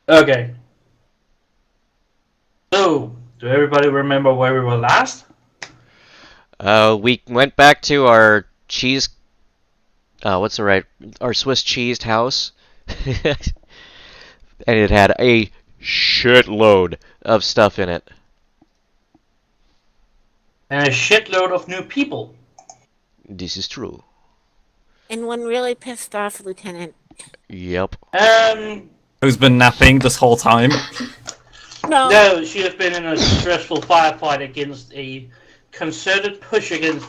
Okay. So, do everybody remember where we were last? We went back to our cheese. What's the right? Our Swiss cheesed house, and it had a shitload of stuff in it. And a shitload of new people. This is true. And one really pissed off lieutenant. Yep. Um, Who's been napping this whole time? No, no, she has been in a stressful firefight against a concerted push against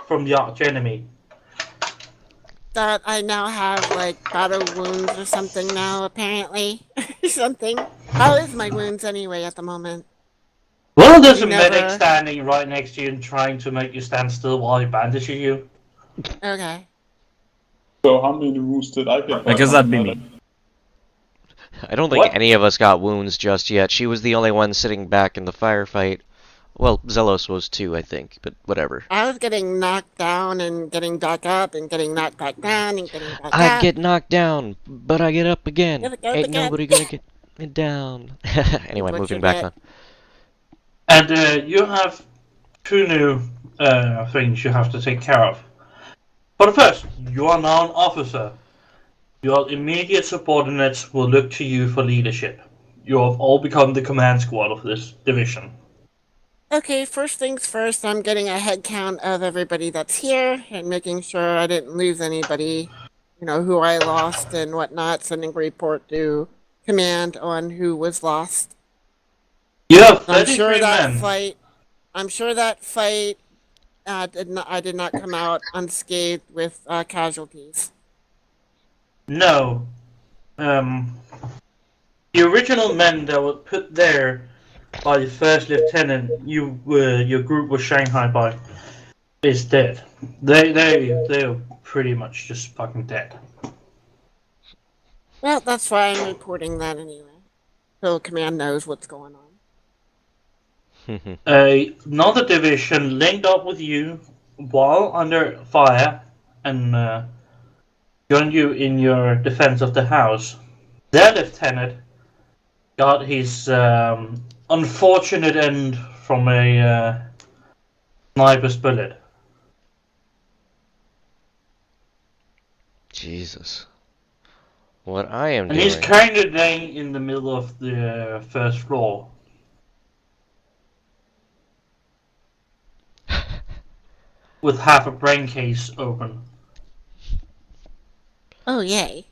from the arch enemy. that I now have like battle wounds or something now, apparently. Something. How is my wounds anyway at the moment? Well, there's You a medic never. standing right next to you and trying to make you stand still while he bandages you. Okay. So how many wounds did I get? I guess that'd be me. I don't think What? any of us got wounds just yet. She was the only one sitting back in the firefight. Well, Zelos was too, I think, but whatever. I was getting knocked down and getting back up and getting knocked back down and getting back I up. get knocked down, but I get up again. Get up Ain't again. nobody gonna get me down. Anyway, What moving you back get. on. And you have two new things you have to take care of. But first, you are now an officer. Your immediate subordinates will look to you for leadership. You have all become the command squad of this division. Okay, first things first, I'm getting a head count of everybody that's here and making sure I didn't lose anybody, who I lost and whatnot, sending a report to command on who was lost. You have I'm sure 33 that men. fight, I did not come out unscathed with casualties. No. The original men that were put there by the first lieutenant your group was shanghaied by is dead. They're pretty much just fucking dead. Well, that's why I'm reporting that anyway, so command knows what's going on. Another division linked up with you while under fire and joined you in your defense of the house. Their lieutenant got his unfortunate end from a sniper's bullet. Jesus. What I am And he's doing. kind of laying in the middle of the first floor. With half a brain case open. Oh, yay.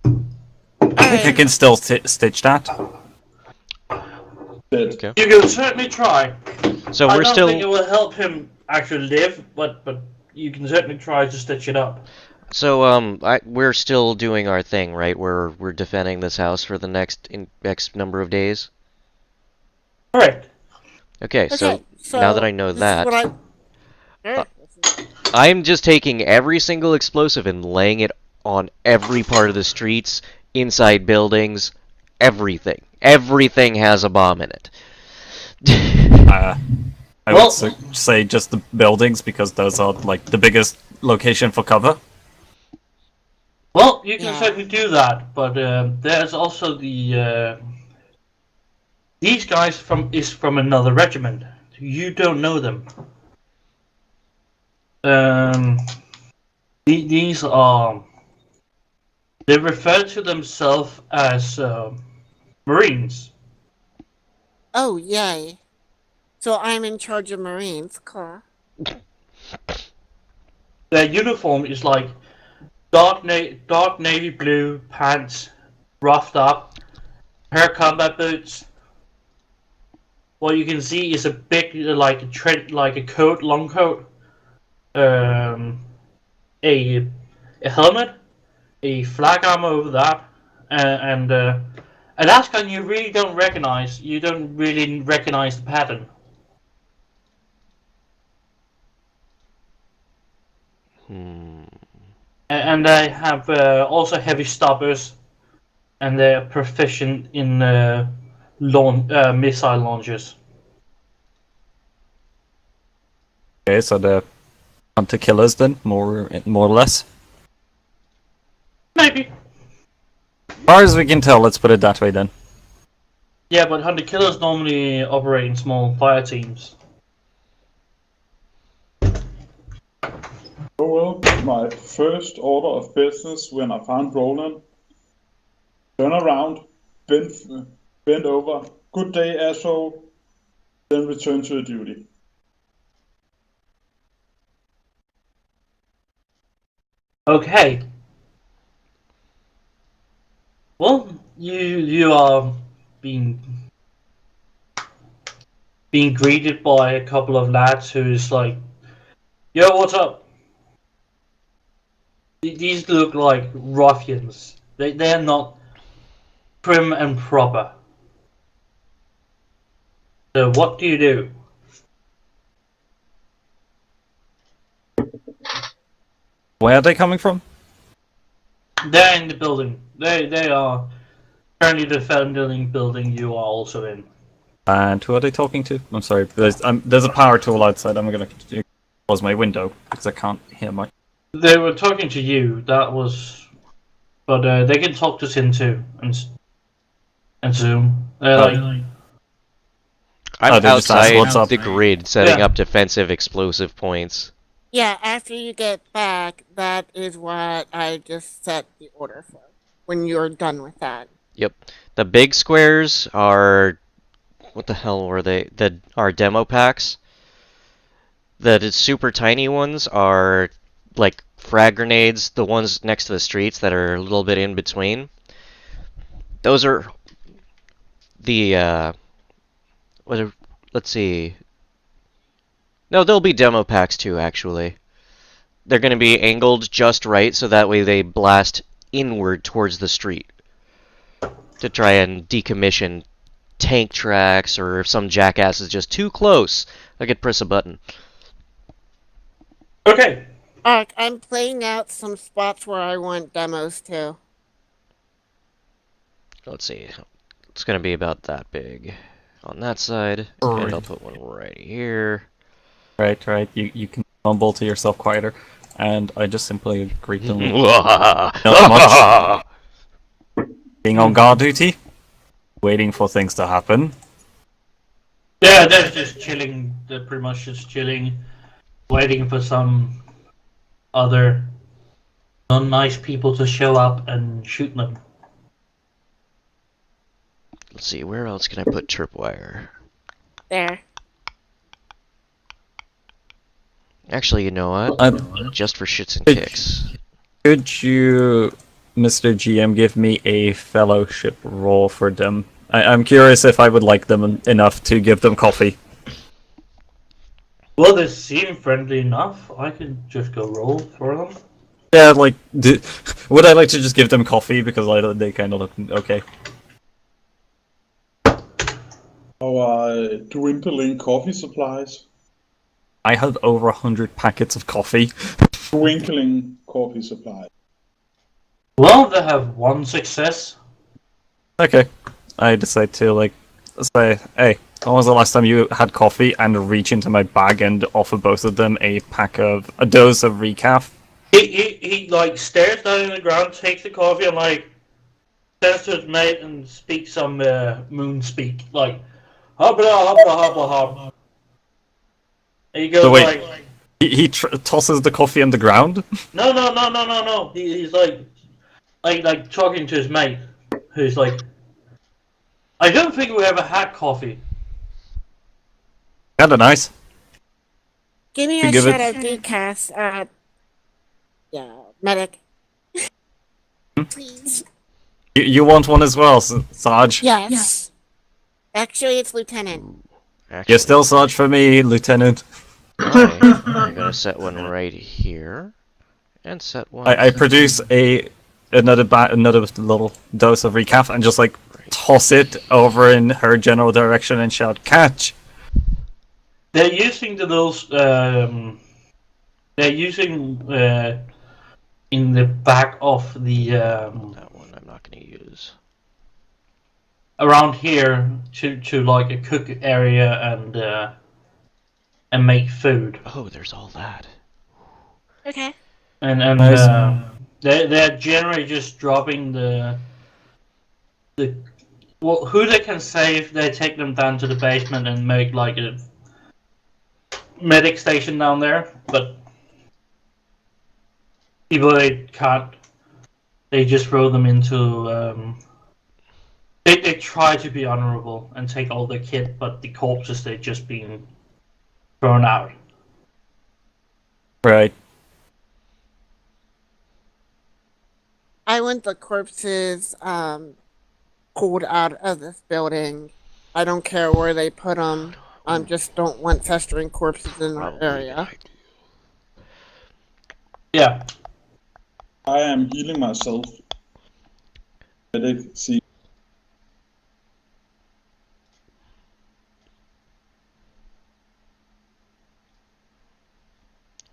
I think you can still stitch that. Dead. Okay. You can certainly try. So I we're don't think it still. will help him actually live, but you can certainly try to stitch it up. So we're still doing our thing, right? We're defending this house for the next X number of days. Correct. Okay, so now that I know this is that, what Sure. I'm just taking every single explosive and laying it on every part of the streets, inside buildings, everything. Everything has a bomb in it. I would say just the buildings because those are like the biggest location for cover. Well, you can Yeah. certainly do that, but there's also the these guys from another regiment. You don't know them. These are they refer to themselves as Marines. Oh, yay. So I'm in charge of Marines. Cool. Their uniform is like dark navy blue pants, roughed up, pair of combat boots. What you can see is a big like a coat, long coat, a helmet, a flag armor over that, and a gun you really don't recognize. You don't really recognize the pattern. And they have also heavy stoppers, and they're proficient in missile launchers. Okay, so the hunter killers then, more or less. Maybe. far as we can tell, let's put it that way then. Yeah, but hunter killers normally operate in small fire teams. Oh well, my first order of business when I found Roland. Turn around, bend over. Good day, asshole. Then return to the duty. Okay. Well, you are being greeted by a couple of lads who's like, "Yo, what's up?" These look like ruffians. They're not prim and proper. So what do you do? Where are they coming from? They're in the building. They are currently defending the building you are also in. And who are they talking to? I'm sorry, there's a power tool outside. I'm gonna close my window because I can't hear much. They were talking to you. That was, but they can talk to Sin too and Zoom. They're Oh. like, I'm they just asked what's outside up. the grid setting Yeah. up defensive explosive points. Yeah, after you get back, that is what I just set the order for. When you're done with that. Yep. The big squares are... What the hell were they? Are demo packs. The super tiny ones are like frag grenades, the ones next to the streets that are a little bit in between. Those are the let's see. No, there'll be demo packs too, actually. They're going to be angled just right so that way they blast inward towards the street to try and decommission tank tracks, or if some jackass is just too close, I could press a button. okay, I'm playing out some spots where I want demos too. Let's see. It's going to be about that big on that side, and I'll put one right here. Right. You can mumble to yourself quieter, and I just simply greet them. Not Not much. Being on guard duty, waiting for things to happen. yeah, they're just chilling. They're pretty much just chilling, waiting for some other non-nice people to show up and shoot them. Let's see, where else can I put tripwire? There. Actually, you know what? Just for shits and Could- kicks. Could you, Mr. GM, give me a fellowship roll for them? I'm curious if I would like them enough to give them coffee. Well, they seem friendly enough. I can just go roll for them. Yeah, like, would I like to just give them coffee because they kind of look okay? Our dwindling coffee supplies. I had over 100 packets of coffee. Twinkling coffee supplies. Well, they have one success. Okay, I decide to say, hey, when was the last time you had coffee? And reach into my bag and offer both of them a dose of recaf. He like stares down on the ground, takes the coffee, and like says to his mate and speaks some moon speak, like hopla hopla hopla hop. And he goes So wait. like, He tosses the coffee on the ground. no. He's like talking to his mate, who's like, I don't think we ever had coffee. Kinda nice. Give me You a give shot it- of decaf. Yeah, medic. Please. You want one as well, Sarge? Yes. Actually, it's lieutenant. Actually, You're still Sarge for me, Lieutenant. I'm gonna set one right here, and set one. I produce another little dose of recaf and just toss it over in her general direction and shout, "Catch!" They're using they're using in the back of the That one I'm not gonna use. around here to like a cook area and make food. Oh, there's all that. Okay. And Nice. they're generally just dropping the who they can save, they take them down to the basement and make like a medic station down there. But people they can't, they just throw them into. They try to be honorable and take all the kit, but the corpses they just being thrown out. Right. I want the corpses pulled out of this building. I don't care where they put them. I just don't want festering corpses in our area. Yeah. I am healing myself. See.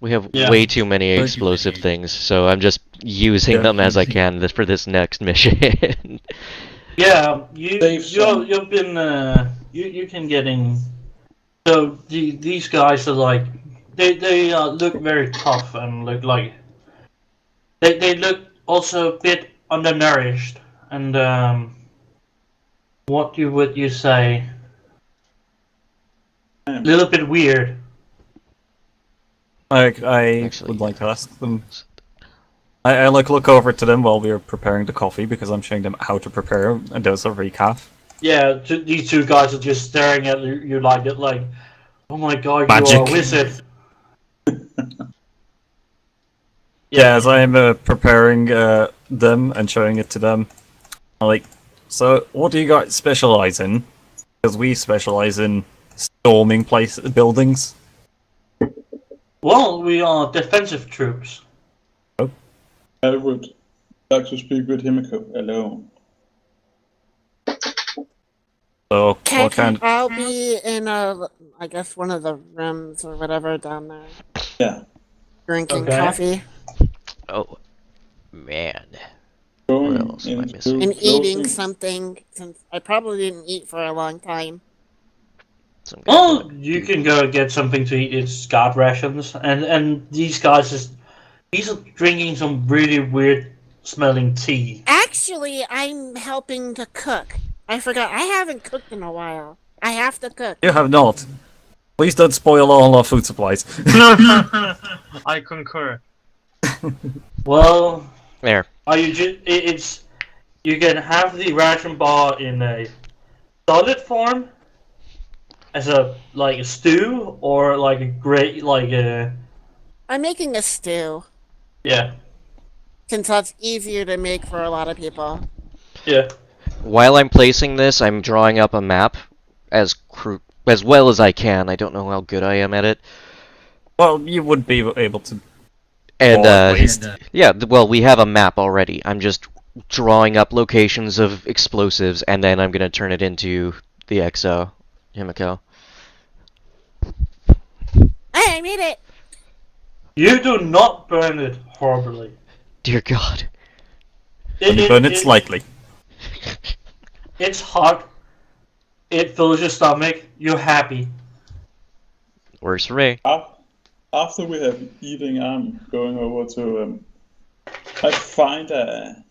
We have Yeah. way too many explosive things, so I'm just using them as I can for this next mission. Yeah, Save some. you've been you can get in. So these guys are like they look very tough and look like they look also a bit undernourished and what would you say? A little bit weird. I Actually, would like to ask them. I like look over to them while we are preparing the coffee because I'm showing them how to prepare a dose of recaf. Yeah, these two guys are just staring at you like it, like, oh my god, you are Magic. a wizard. Yeah, as I am preparing them and showing it to them, I'm like, so what do you guys specialize in? Because we specialize in storming buildings. Well, we are defensive troops. I would like to speak with Himiko alone. So Okay, what kind? I'll be in I guess one of the rooms or whatever down there, Yeah. drinking Okay. coffee oh man, Going What else am I into missing? and eating closing. something since I probably didn't eat for a long time. some kind of Well, you can go get something to eat. It's guard rations, and these guys he's drinking some really weird smelling tea. Actually, I'm helping to cook. I forgot. I haven't cooked in a while. I have to cook. You have not. Please don't spoil all our food supplies. I concur. Well, there. are you it's you can have the ration bar in a solid form as a like a stew or like a great like a I'm making a stew yeah since that's easier to make for a lot of people. yeah. While I'm placing this, I'm drawing up a map as well as I can. I don't know how good I am at it. Well, you would be able to. And Or at least. yeah, well, we have a map already. I'm just drawing up locations of explosives, and then I'm gonna turn it into the XO, Himiko. Hey, I made it! You do not burn it horribly. Dear God. You burn it slightly. It's hot. It fills your stomach. You're happy. Works for me. After we have eating, I'm going over to I find a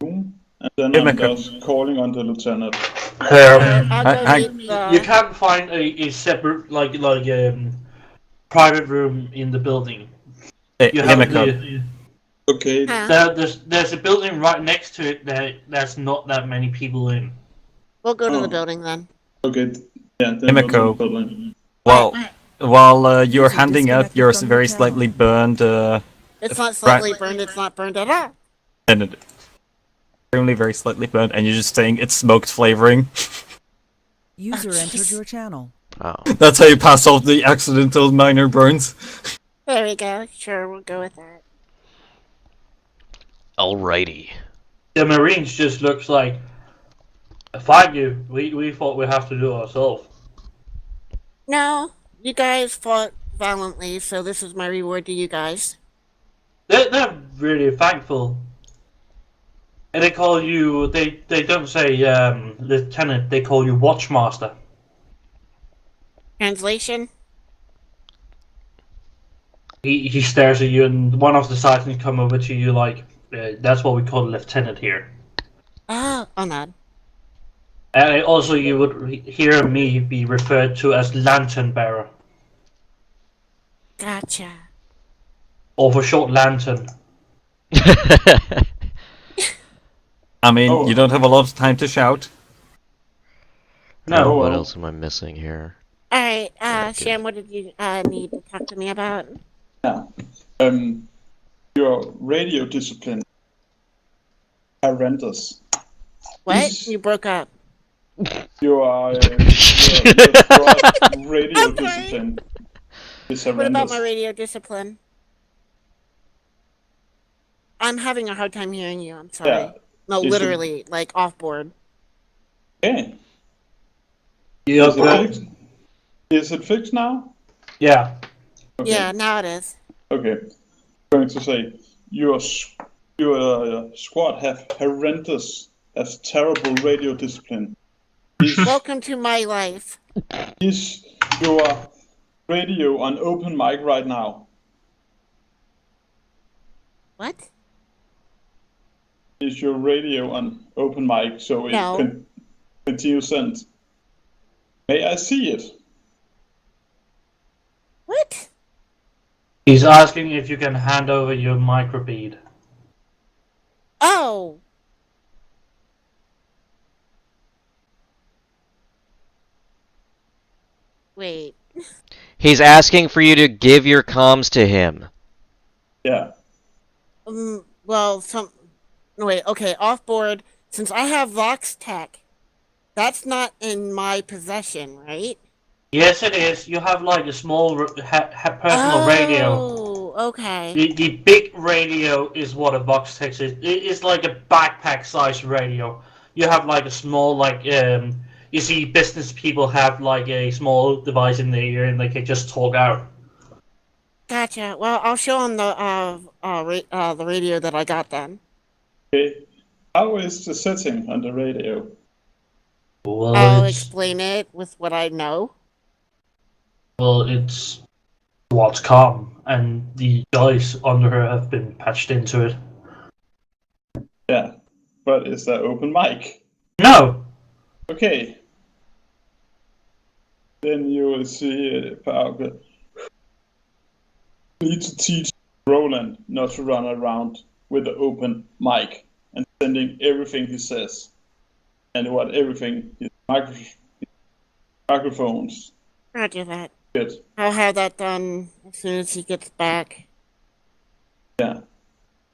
room and then I'm Himiko. just calling on the lieutenant. I'll go I- meet the... You can't find a separate like private room in the building. You have Himiko. the, Okay, Huh? there's a building right next to it that's not that many people in. We'll go to Oh. the building then. okay, yeah. Then Himiko. we'll do the building. Well, while you're User handing out disconnected your from your very channel. slightly burned, It's not slightly burned, it's not burned at all. and extremely very slightly burned, and you're just saying it's smoked flavoring. User Oh, entered jeez. your channel. Oh. That's how you pass off the accidental minor burns. There we go. Sure, we'll go with that. Alrighty. The Marines just looks like, fight you. We thought we have to do it ourselves. No, you guys fought valiantly, so this is my reward to you guys. They're really thankful. And they call you, they don't say lieutenant, they call you watchmaster. Translation? He stares at you, and one of the sergeants come over to you like, that's what we call a lieutenant here. Oh, I'll nod. And also, you would hear me be referred to as lantern bearer, Gotcha. or for short, lantern. I mean, Oh. you don't have a lot of time to shout. No. What well. else am I missing here? All right, Okay. Sham, what did you need to talk to me about? Yeah. Your radio discipline horrendous. What? You broke up. Your squad radio I'm sorry. discipline is What about horrendous. my radio discipline? I'm having a hard time hearing you. I'm sorry. Yeah. No, Is it- literally, like off board. Okay. You're Is it good. fixed? Is it fixed now? Yeah. Okay. Yeah, now it is. Okay. I'm going to say your squad have terrible radio discipline. Welcome to my life. Is your radio on open mic right now? What? Is your radio on open mic so it No. can continue send? May I see it? What? He's asking if you can hand over your microbead. Oh. Wait. He's asking for you to give your comms to him. Yeah. Well, no, wait. Okay, off board. Since I have Vox Tech, that's not in my possession, right? Yes, it is. You have like a small personal radio. Oh, okay. The big radio is what a box text is. It's like a backpack size radio. You have like a small you see business people have like a small device in their ear and they can just talk out. Gotcha. Well, I'll show him the radio that I got then. Okay. How is the setting on the radio? Well, I'll it's explain it with what I know. it's what's come, and the guys under her have been patched into it. Yeah. But is there open mic? No. Okay. Then you will see Pauke. Need to teach Roland not to run around with the open mic and sending everything he says and what everything his microphones Roger that. get. I'll have that done as soon as he gets back. Yeah.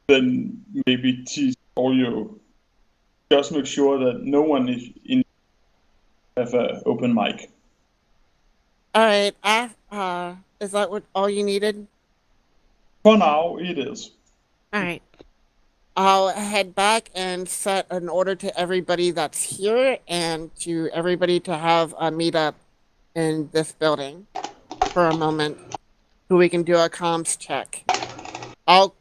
Then maybe teach all you. Just make sure that no one is in have an open mic. All right. Is that what all you needed? For now, it is. All right. I'll head back and set an order to everybody that's here and to everybody to have a meetup in this building for a moment so we can do a comms check. I'll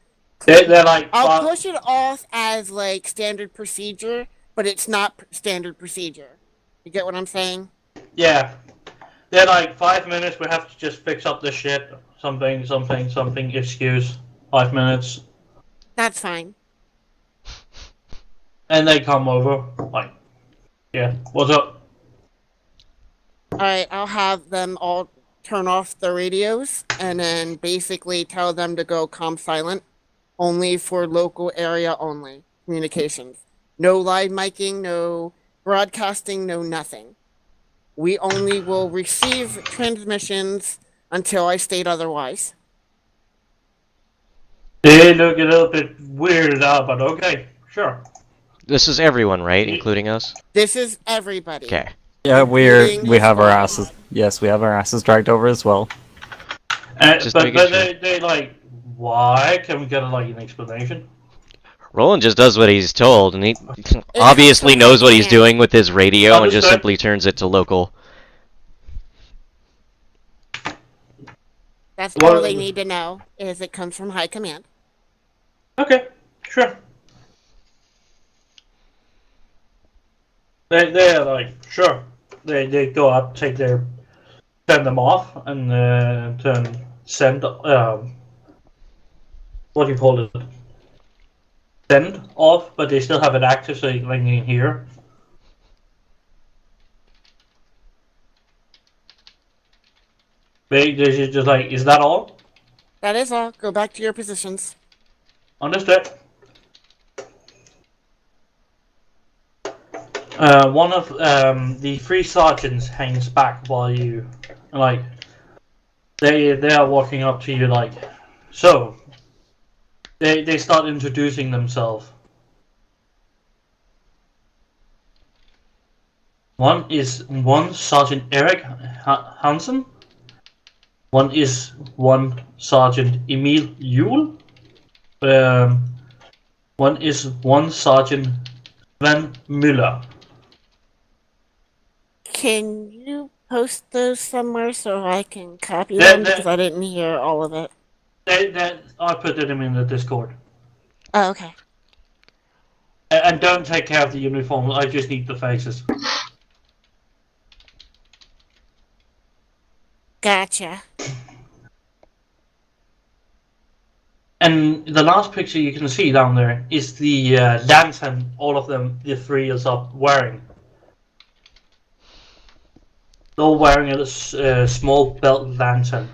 They're like push it off as like standard procedure, but it's not standard procedure. You get what I'm saying? yeah. They're like 5 minutes. We have to just fix up this shit. Something. Excuse. 5 minutes. That's fine. And they come over, like, yeah, what's up? All right, I'll have them all turn off the radios and then basically tell them to go comm silent, only for local area only communications. No live miking, no broadcasting, no nothing. We only will receive transmissions until I state otherwise. They look a little bit weirded out, but okay, sure. This is everyone, right? Including us? This is everybody. Okay. Yeah, we Including have our the squad. asses. Yes, we have our asses dragged over as well. Just But making sure. they like, why? Can we get like an explanation? Roland just does what he's told, and he obviously knows what he's doing with his radio and just Understood. simply turns it to local. That's What- all they need to know is it comes from high command. Okay, sure. They're like, sure. They go up, turn them off, and send what do you call it? Send off, but they still have it active, so they can hear. They're just like, is that all? That is all. Go back to your positions. Understood. One of the three sergeants hangs back while you, like, they are walking up to you like, so. They start introducing themselves. One is Sergeant Eric Hansen. One is Sergeant Emil Juhl. One is Sergeant Sven Müller. Can you post those somewhere so I can copy them? Because I didn't hear all of it. I put them in the Discord. Oh, okay. And don't take care of the uniforms, I just need the faces. Gotcha. And the last picture you can see down there is the lantern all of them, the three is up wearing. They're all wearing a small belt lantern.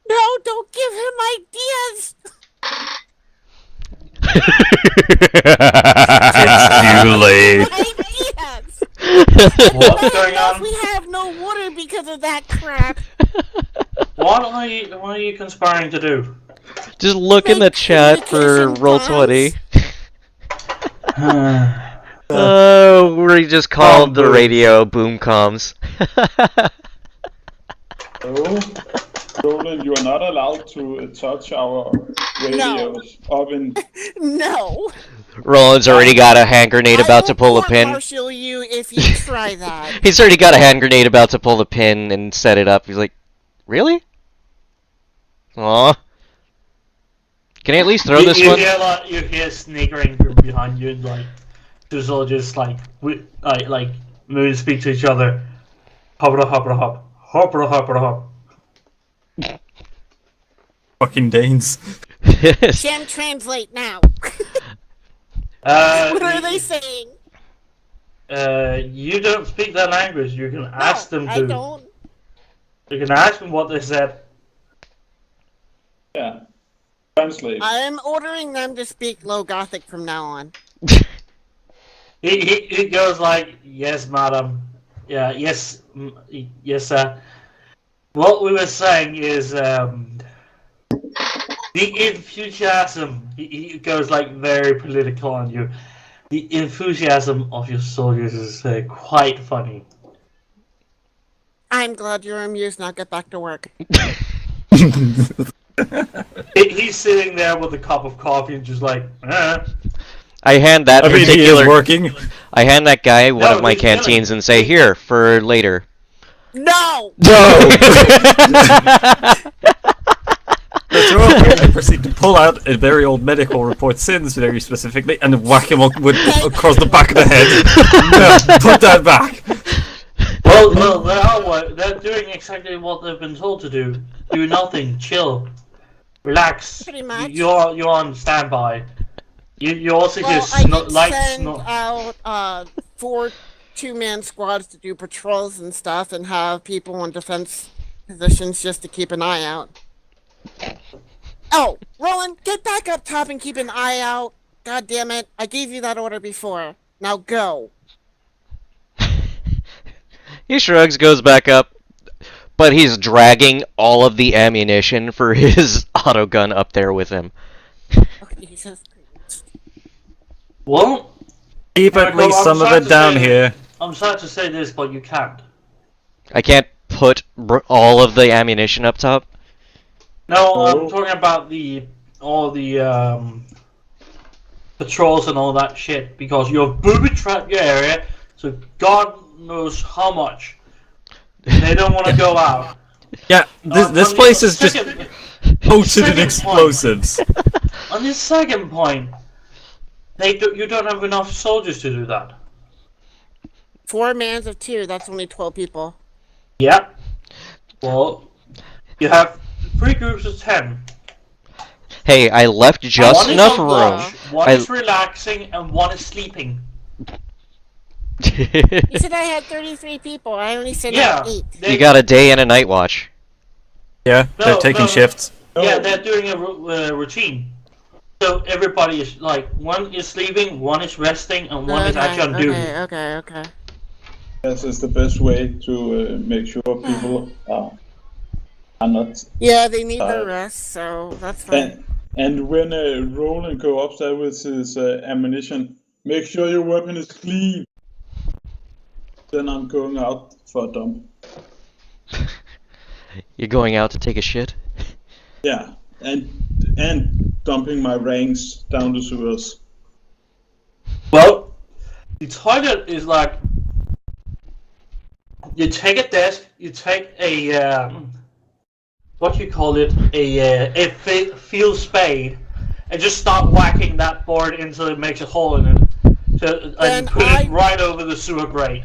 No, don't give him ideas! It's too late. Ideas! What's going on? We have no water because of that crap. What are you conspiring to do? Just look in the chat for Roll20. Oh, we just called the radio boom comms. Oh, Roland, you are not allowed to touch our radios up in. No. Roland's already got a hand grenade about to pull a pin. I will martial you if you try that. He's already got a hand grenade about to pull the pin and set it up. He's like, really? Aw. Can I at least throw this one? You hear sniggering from behind you, and like two soldiers like move and speak to each other. Hopper hopper hop. Hopper hopper hop. Fucking Danes. Shem, translate now. What What are they saying? You don't speak their language. You can ask them to. I don't. You can ask them what they said. Yeah. Translate. I am ordering them to speak Low Gothic from now on. He goes like, yes, madam. Yeah, yes, yes, sir. What we were saying is the enthusiasm. He goes like very political on you. The enthusiasm of your soldiers is quite funny. I'm glad you're amused. Now get back to work. He's sitting there with a cup of coffee and just like, I hand that I mean, he is particular. working. I hand that guy one No, of my he's killing. canteens and say, "Here for later." No! No! I proceed to pull out a very old medical report, sins very specifically, and whack him up with, across the back of the head. No, put that back. Well, they're doing exactly what they've been told to do. Do nothing. Chill. Relax. Pretty much. You're on standby. You also Well, just I did like send out 4 2-man squads to do patrols and stuff, and have people in defense positions just to keep an eye out. Oh, Roland, get back up top and keep an eye out. God damn it! I gave you that order before. Now go. He shrugs, goes back up, but he's dragging all of the ammunition for his autogun up there with him. Oh, Jesus Christ. Well, Keep at Michael, least I'm some of sorry it to down say- here. I'm sorry to say this, but you can't. I can't put all of the ammunition up top. No, Oh. I'm talking about all the patrols and all that shit, because you've booby-trapped your area, so God knows how much. They don't want to go out. Yeah, this On place the is just second- coated in second explosives. On the second point, you don't have enough soldiers to do that. 4 mans of 2. That's only 12 people. Yeah. Well, you have 3 groups of 10. Hey, I left just One is enough on room. watch, one I- is relaxing, and one is sleeping. You said I had 33 people. I only sent out 8. You got a day and a night watch. Yeah, they're taking no. shifts. Yeah, they're doing a routine. So everybody is like, one is sleeping, one is resting, and one is actually on duty. Okay. This is the best way to make sure people are not. Yeah, they need their rest, so that's fine. And when Roland go upstairs with his ammunition, make sure your weapon is clean. Then I'm going out for a dump. You're going out to take a shit? Yeah, and dumping my ranks down the sewers. Well, the toilet is like, you take a desk, you take a what do you call it, a field spade, and just start whacking that board until it makes a hole in it. So, and put it right over the sewer grate.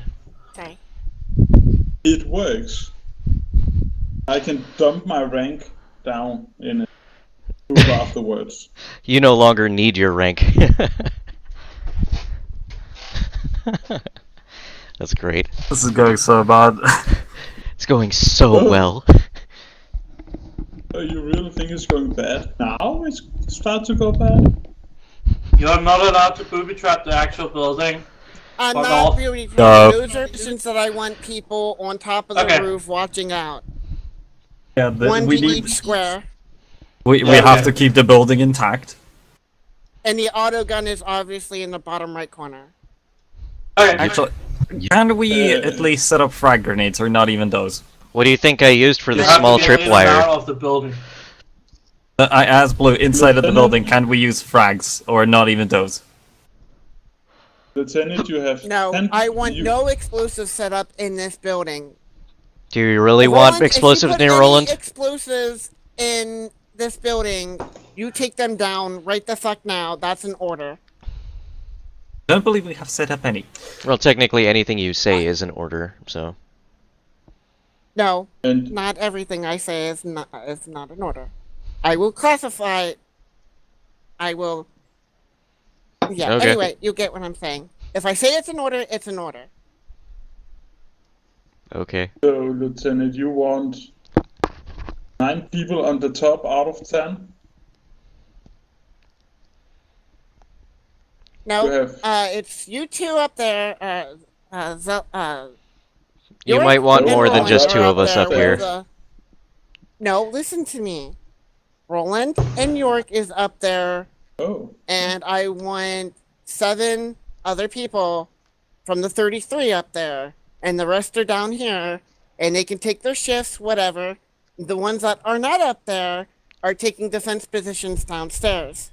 Okay. It works. I can dump my rank down in it afterwards. You no longer need your rank. That's great. This is going so bad. It's going so well. You really think it's going bad? Now it's start to go bad? You're not allowed to booby trap the actual building. I'm Fuck not off. really. No. Those are positions that I want people on top of the Okay. roof watching out. Yeah, One we to need. each square. We have to keep the building intact. And the auto gun is obviously in the bottom right corner. Okay. Actually, can we at least set up frag grenades, or not even those? What do you think I used for You the have to small get in and tripwire? out of the building. I asked Blue, inside of the building, can we use frags, or not even those? Lieutenant, you have No, 10 I want no explosives set up in this building. Do you really want Roland, explosives if you near put Roland? any explosives in this building, you take them down right the fuck now. That's an order. I don't believe we have set up any. Well, technically anything you say is an order, so... No, And not everything I say is not an order. I will classify it. I will. Yeah. Okay. Anyway, you get what I'm saying. If I say it's an order, it's an order. Okay. so, Lieutenant, you want 9 people on the top out of 10? No, You have- it's you two up there. You York might want and more than Roland just are two of us there up with here. the- No, listen to me. Roland and York is up there, Oh, and I want 7 other people from the 33 up there, and the rest are down here, and they can take their shifts, whatever. The ones that are not up there are taking defense positions downstairs.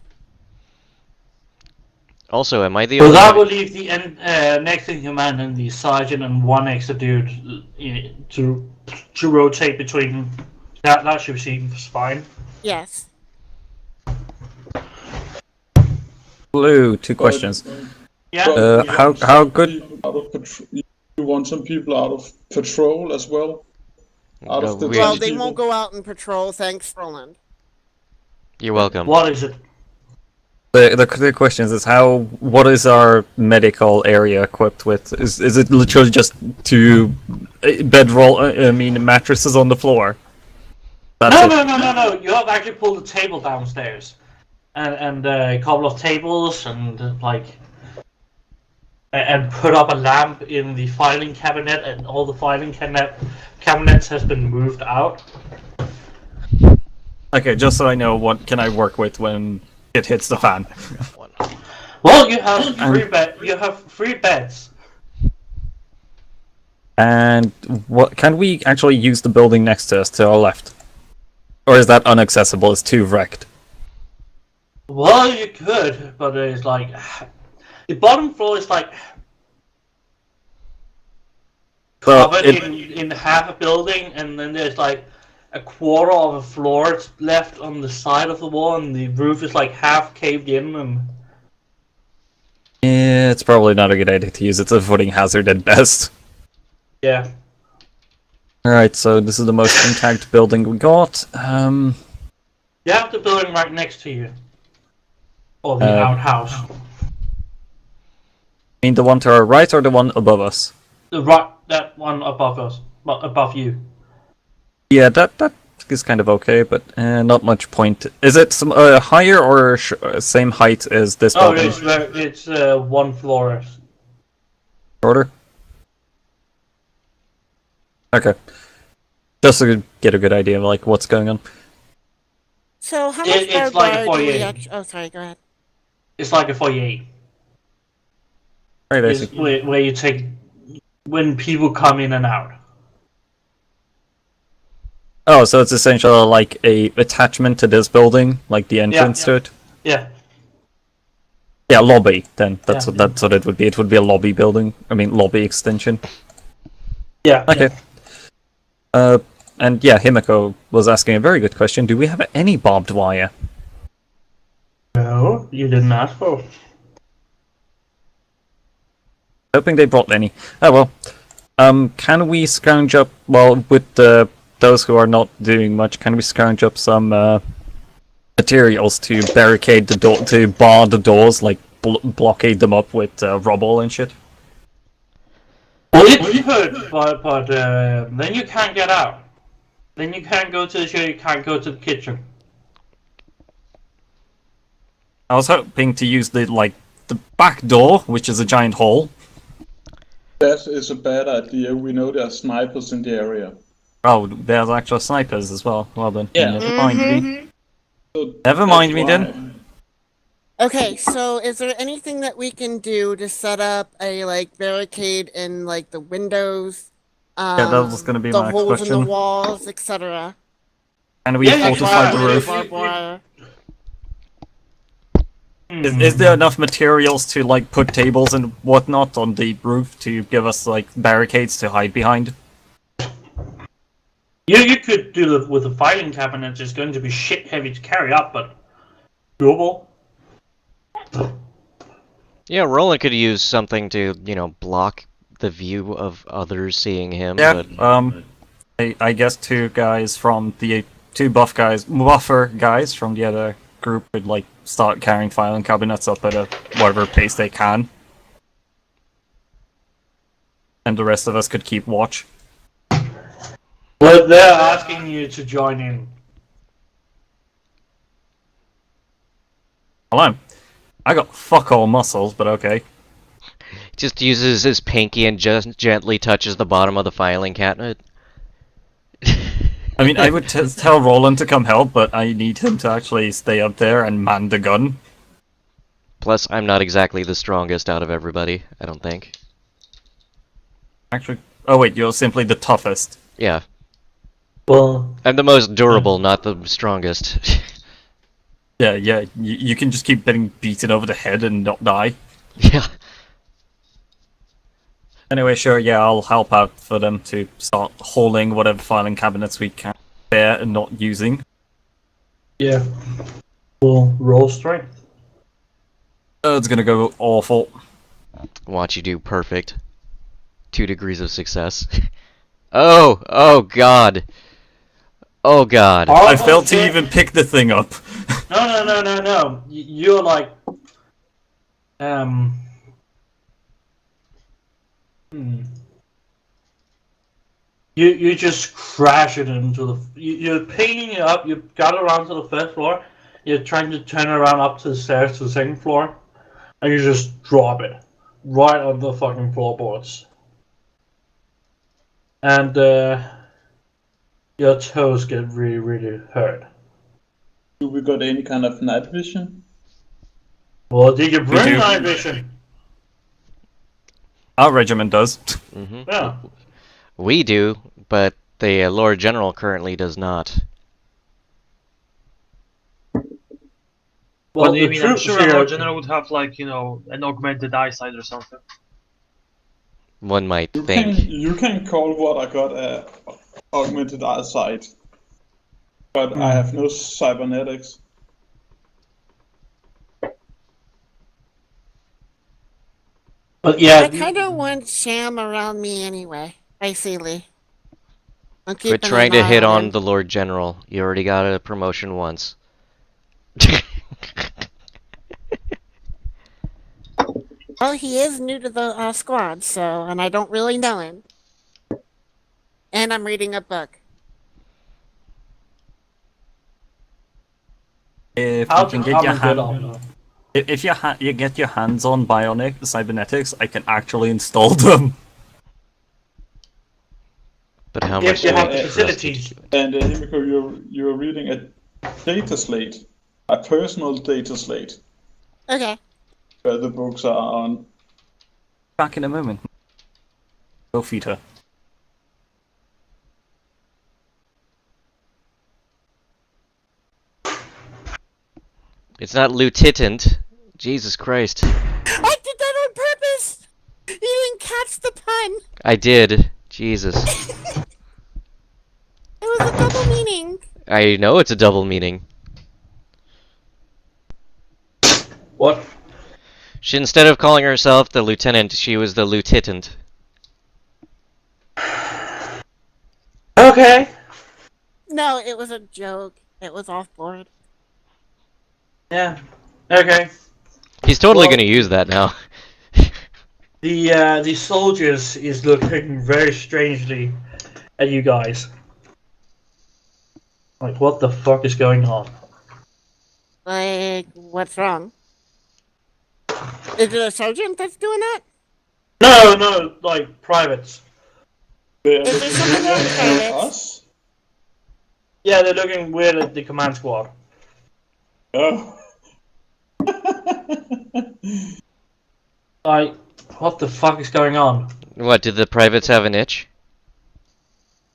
Also, am I the So only that one? will leave the next in command and the sergeant and one extra dude to rotate between. That should seem fine. Yes. Blue, 2 questions. Yeah. but you how- want some how good- people out of you want some people out of patrol as well? Out No, of the we- Well, 20 they people? won't go out and patrol, thanks, Roland. You're welcome. What is it? The question is what is our medical area equipped with? Is it literally just 2 bedroll? I mean mattresses on the floor? That's No, it. no. You have actually pulled a table downstairs, and a couple of tables, and and put up a lamp in the filing cabinet, and all the filing cabinets has been moved out. Okay, just so I know, what can I work with when it hits the fan? Well, you have three beds. And what can we actually use the building next to us to our left? Or is that inaccessible? It's too wrecked. Well, you could, but it's like the bottom floor is like So covered in half a building, and then there's like a quarter of a floor left on the side of the wall, and the roof is like half caved in. And yeah, it's probably not a good idea to use. It's a footing hazard at best. yeah, Alright, so this is the most intact building we got. you have the building right next to you, or the outhouse. mean the one to our right or the one above us? That one above us, above you. Yeah, that is kind of okay, but not much point. Is it some higher or same height as this Oh, building? it's one floor. Shorter? Okay. Just to get a good idea of like what's going on. So how much It's barbed like a wire do we foyer. actually... Oh, sorry, go ahead. It's like a foyer. Right, I It's see. where you take when people come in and out. Oh, so it's essentially like a attachment to this building, like the entrance to it. Yeah. Yeah, lobby. Then that's Yeah. that's what it would be. It would be a lobby building. I mean, lobby extension. Yeah. Okay. And yeah, Himiko was asking a very good question. Do we have any barbed wire? No, you didn't ask for. Hoping they brought any. Oh well. Can we scrounge up? Well, with those who are not doing much, can we scrounge up some materials to barricade the door, to bar the doors, like blockade them up with rubble and shit? Well, it could, but then you can't get out. Then you can't go to the shed. You can't go to the kitchen. I was hoping to use the back door, which is a giant hole. That is a bad idea. We know there are snipers in the area. Oh, there's actual snipers as well. Well then, Yeah. never mind Mm-hmm. me. So Never mind me then. Okay, so is there anything that we can do to set up a barricade in the windows? Yeah, that was gonna be the my next holes in question. the walls, etc. And we Yeah, you fortify can. the roof. Barbed wire. Is there enough materials to put tables and whatnot on the roof to give us barricades to hide behind? You could do it with the filing cabinet. It's going to be shit heavy to carry up, but doable. Yeah, Roland could use something to, block the view of others seeing him. Yeah. But I guess two buffer guys from the other group could start carrying filing cabinets up at whatever pace they can, and the rest of us could keep watch. Well, they're asking you to join in. Hold on. I got fuck all muscles, but okay. just uses his pinky and just gently touches the bottom of the filing cabinet. I mean, I would tell Roland to come help, but I need him to actually stay up there and man the gun. Plus, I'm not exactly the strongest out of everybody, I don't think. Actually, oh wait, you're simply the toughest. Yeah. Well, I'm the most durable, not the strongest. Yeah, you can just keep getting beaten over the head and not die. Yeah. Anyway, sure, yeah, I'll help out for them to start hauling whatever filing cabinets we can bear and not using. yeah. We'll roll strength. It's gonna go awful. Watch you do perfect. 2 degrees of success. Oh god. Oh god. I failed to even pick the thing up. No. You're like, You just crash it into the. You're picking it up. You got around to the first floor. You're trying to turn around up to the stairs to the second floor, and you just drop it right on the fucking floorboards. And your toes get really, really hurt. Do we got any kind of night vision? Well, did you bring do. night vision? Our regiment does. Hmm. Yeah. We do, but the Lord General currently does not. Well, But I the mean, I'm troops sure here. our general would have an augmented eyesight or something. One might You think. you can call what I got augmented eyesight, but I have no cybernetics. But yeah, I kind of want Sham around me anyway, basically. I'm Quit keeping trying an to eye hit on him. the Lord General. You already got a promotion once. Well, he is new to the squad, so, and I don't really know him. And I'm reading a book. If How you can to get your become a good hand, officer. if you get your hands on bionic cybernetics, I can actually install them. But how If much you do have we the trust you facilities. to do it? And Himiko, you're reading a data slate, a personal data slate, Okay. where the books are on. Back in a moment. Go feed her. It's not Lieutenant. Jesus Christ. I did that on purpose! You didn't catch the pun! I did. Jesus. It was a double meaning. I know it's a double meaning. What? She, instead of calling herself the lieutenant, she was the lieutenant. Okay. No, it was a joke. It was off board. Yeah. Okay. He's totally Well- gonna use that now. The soldiers is looking very strangely at you guys. Like, what the fuck is going on? Like, what's wrong? Is it a sergeant that's doing that? No, like privates. They're Is there looking something wrong, at Private? us. Yeah, they're looking weird at the command squad. Oh. Like, what the fuck is going on? What, did the privates have an itch?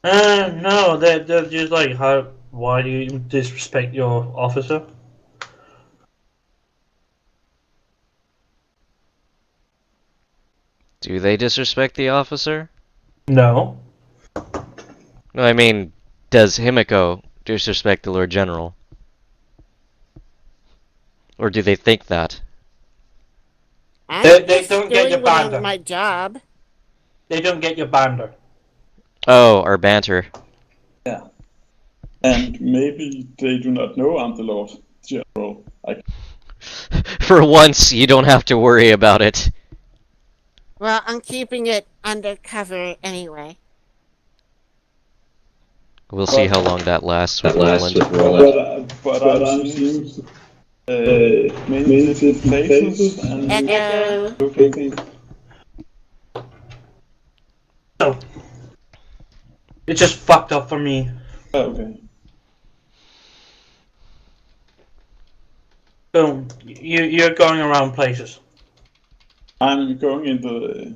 No, they're just like, why do you disrespect your officer? Do they disrespect the officer? No. No, I mean, does Himiko disrespect the Lord General? Or do they think that? I'm They just don't get doing your what banter. my job. They don't get your bander. Oh, our banter. Yeah. And maybe they do not know I'm the Lord General. For once, you don't have to worry about it. Well, I'm keeping it undercover anyway. We'll see how long that lasts with Roland. But I've seen many different places and Echo. looking. So, it's just fucked up for me. Okay. So, you're going around places. I'm going in the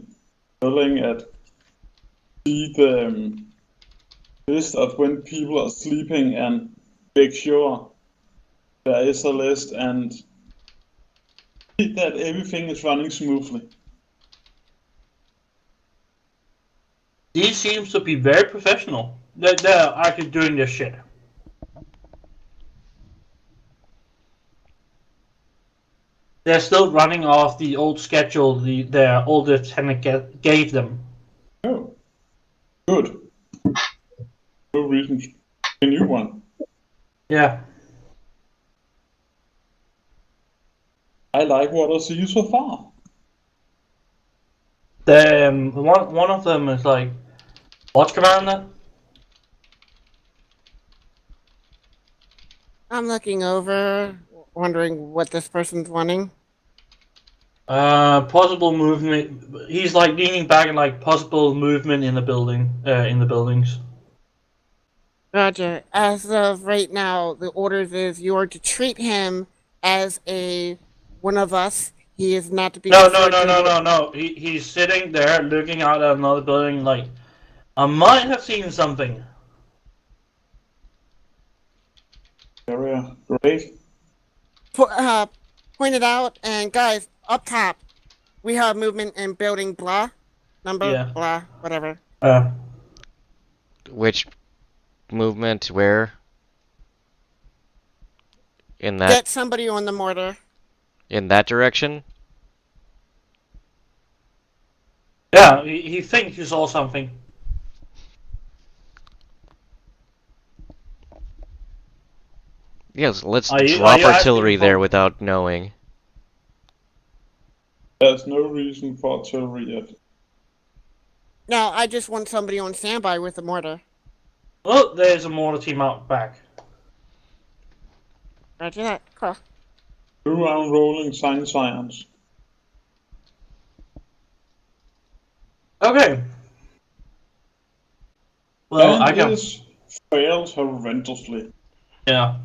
building at see the list of when people are sleeping and make sure there is a list and see that everything is running smoothly. These seems to be very professional. They're actually doing their shit. They're still running off the old schedule their old lieutenant gave them. Oh, good. No reason to a new one. Yeah. I like what I see so far. One of them is like, watch commander. I'm looking over, wondering what this person's wanting. Possible movement. He's like leaning back and like possible movement in the building. In the buildings. Roger. As of right now, the orders is you are to treat him as one of us. He is not to be. No. referred to- No. He's sitting there looking out at another building like, I might have seen something. Area, great. Pointed out, and guys, up top, we have movement in building blah, number Yeah. blah, whatever. Which movement? Where? In that Get somebody on the mortar. in that direction? Yeah, he thinks he saw something. Yes, let's Are you drop asking artillery for- there without knowing. There's no reason for artillery yet. No, I just want somebody on standby with a mortar. Oh, there's a mortar team out back. Roger that. Cool. 2 round rolling science. Okay. Well, And I can. this fails horrendously. Yeah.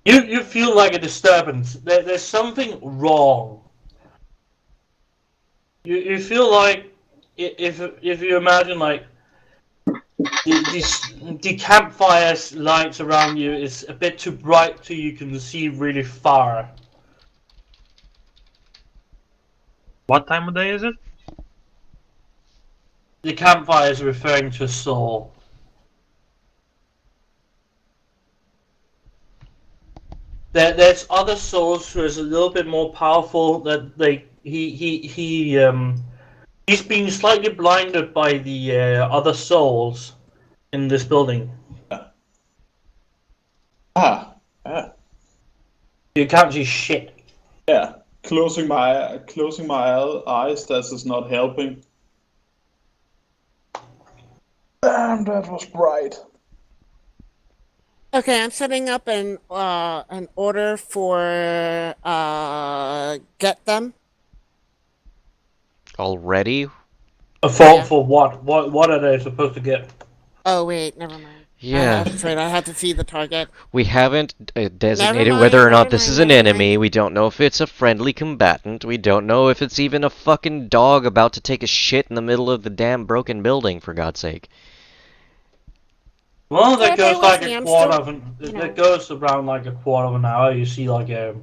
You feel like a disturbance. There's something wrong. You feel like if you imagine like the campfire's lights around you is a bit too bright so you can see really far. What time of day is it? The campfire is referring to a soul. There's other souls who is a little bit more powerful. That he's been slightly blinded by the other souls in this building. Ah. You can't see shit. Yeah. Closing my eyes, that is not helping. Damn, that was bright. Okay, I'm setting up an order for get them. Already? For what? What are they supposed to get? Oh wait, never mind. Yeah. That's right. I had to see the target. We haven't designated mind, whether or not never this mind, is an never enemy. mind. We don't know if it's a friendly combatant. We don't know if it's even a fucking dog about to take a shit in the middle of the damn broken building, for God's sake. Well, that Yeah, goes bear like with me, a I'm quarter still, of an. you know. That goes around like a quarter of an hour. You see like a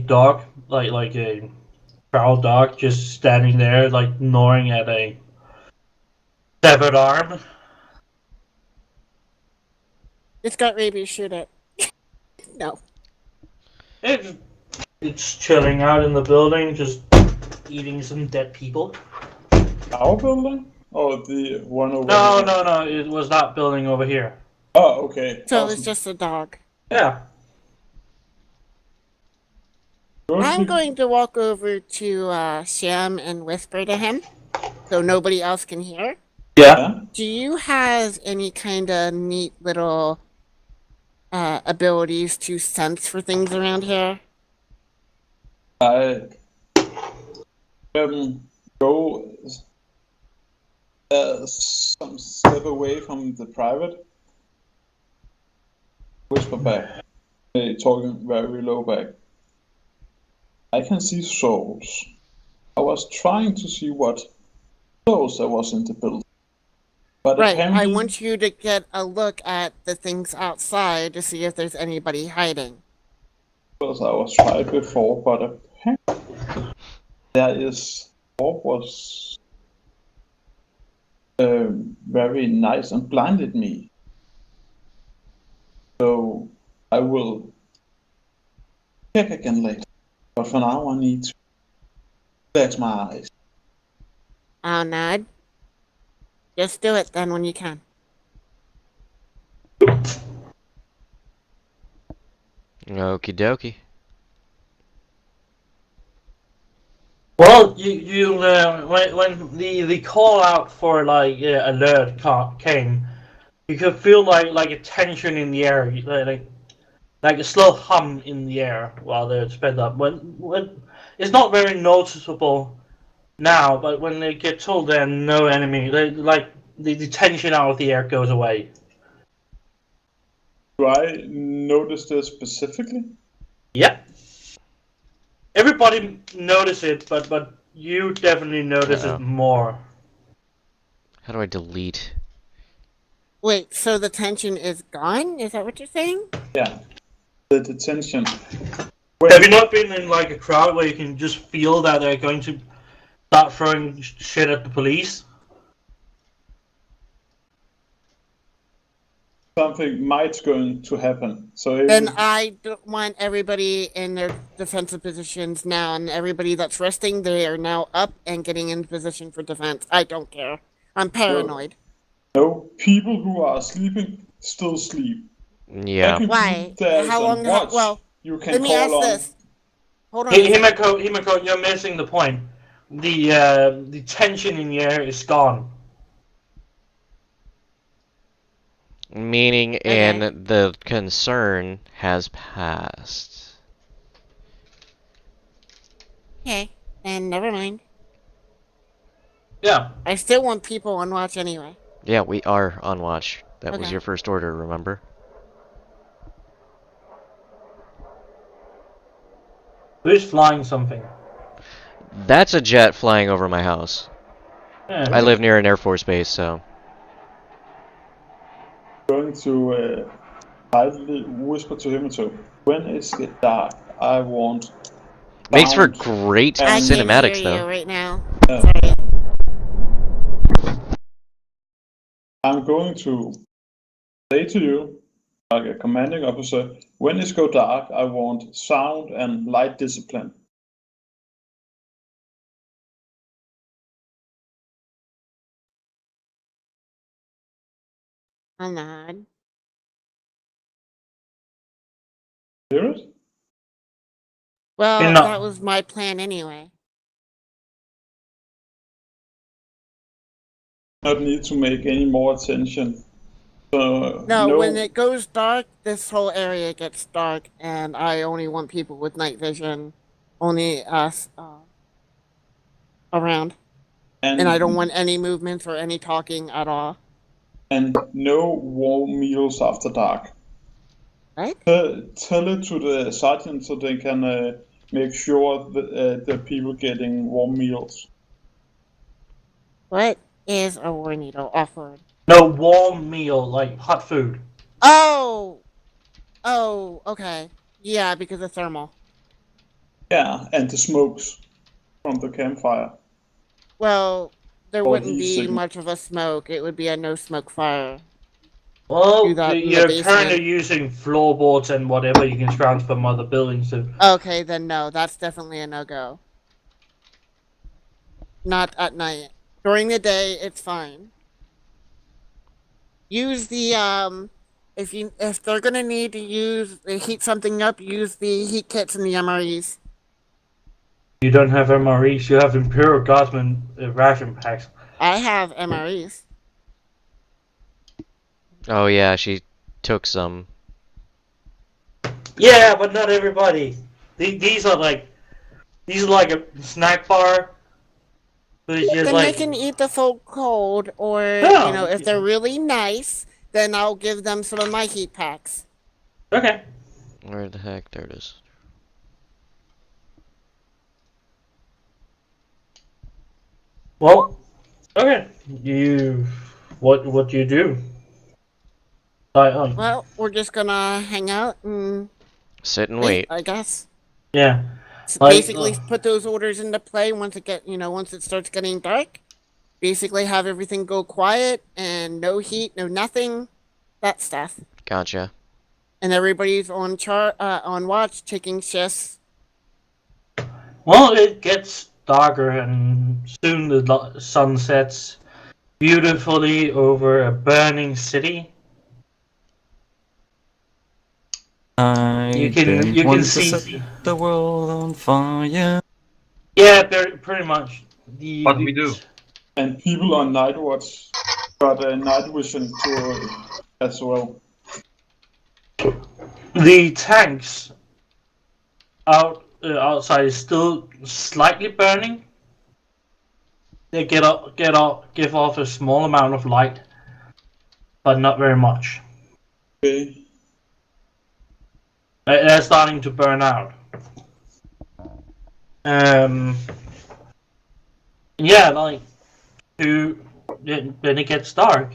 dog, like a feral dog, just standing there, like gnawing at a severed arm. It's got rabies. Shoot it. No. It's chilling out in the building, just eating some dead people. Our building? Or the one over No, here? no, it was that building over here. Oh, okay. So Awesome. it's just a dog. Yeah. I'm going to walk over to Sam and whisper to him, so nobody else can hear. Yeah. Do you have any kind of neat little abilities to sense for things around here? I go some step away from the private. Whisper back. Talking very low back. I can see souls. I was trying to see what souls there was in the building. But Right, I apparently, want you to get a look at the things outside to see if there's anybody hiding. because I was tried before, but apparently there is what was very nice and blinded me. So I will check again later. But for now, I need to relax my eyes. Oh, Nod. Just do it then when you can. Okie dokie. Well, when the call out for like alert came, you could feel like a tension in the air, like a slow hum in the air while they're sped up. When it's not very noticeable now, but when they get told there are no enemy, the tension out of the air goes away. Do I notice this specifically? Yep. Everybody notice it, but you definitely notice Uh-oh. it more. How do I delete? Wait, so the tension is gone? Is that what you're saying? Yeah. The detention. Have you not been in like a crowd where you can just feel that they're going to start throwing shit at the police? Something might going to happen. So if Then I don't want everybody in their defensive positions now, and everybody that's resting, they are now up and getting in position for defense. I don't care. I'm paranoid. no people who are sleeping still sleep. Yeah. Technically, Why? there's How a long? watch Well, you can let me call ask on. this: hold on. a second. Himiko, you're missing the point. The tension in the air is gone. Meaning Okay. in the concern has passed. Okay, then never mind. Yeah. I still want people on watch anyway. Yeah, we are on watch. That was Okay. your first order, remember? Who's flying something? That's a jet flying over my house. Yeah. I live near an Air Force base, so. Going to silently whisper to him too. When it's get dark, I want Makes for sound great and I can hear cinematics, you though. right now. Yeah. Sorry. I'm going to say to you, like a commanding officer, when it's go dark, I want sound and light discipline. I'll nod. Hear it? Well, No. that was my plan anyway. Not need to make any more attention. So No, when it goes dark, this whole area gets dark, and I only want people with night vision, only us around, and I don't want any movements or any talking at all. and no warm meals after dark. Right? Tell it to the sergeant so they can make sure that the people getting warm meals. What is a war needle offered? No warm meal, like hot food. Oh, okay. Yeah, because of thermal. Yeah, and the smokes from the campfire. Well, there Or wouldn't heat be signal. much of a smoke. It would be a no smoke fire. Well, Do that in the you're basement. currently using floorboards and whatever you can scrounge from other buildings. So Okay, then no, that's definitely a no-go. Not at night. During the day, it's fine. Use the if they're gonna need to heat something up, use the heat kits and the MREs. you don't have MREs, you have Imperial Guardsmen ration packs. I have MREs. Oh, yeah, she took some. Yeah, but not everybody. These are like a snack bar. But it's just Then like they can eat the full cold, or No. if they're really nice, then I'll give them some of my heat packs. okay. Where the heck? There it is. Well, okay. What do you do? Well, we're just gonna hang out and Sit and wait, wait. I guess. yeah. Basically, put those orders into play once it starts getting dark. Basically, have everything go quiet and no heat, no nothing, that stuff. Gotcha. And everybody's on watch, taking shifts. Well, it gets darker, and soon the sun sets beautifully over a burning city. You can see set the world on fire. Yeah, pretty much. What do we do? And people on night watch got a night vision to as well. The tanks outside is still slightly burning. They give off a small amount of light, but not very much. Okay. They're starting to burn out. Yeah, then it gets dark.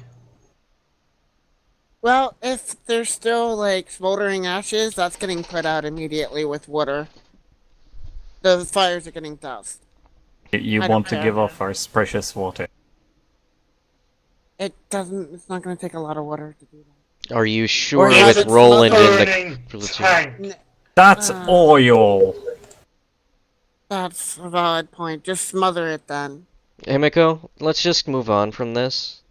Well, if there's still like smoldering ashes, that's getting put out immediately with water. The fires are getting doused. You I want don't to care. give off our precious water. It's not going to take a lot of water to do that. Are you sure have with it Roland in Burning the platoon? tank. That's oil! That's a valid point. Just smother it then. Himiko, let's just move on from this.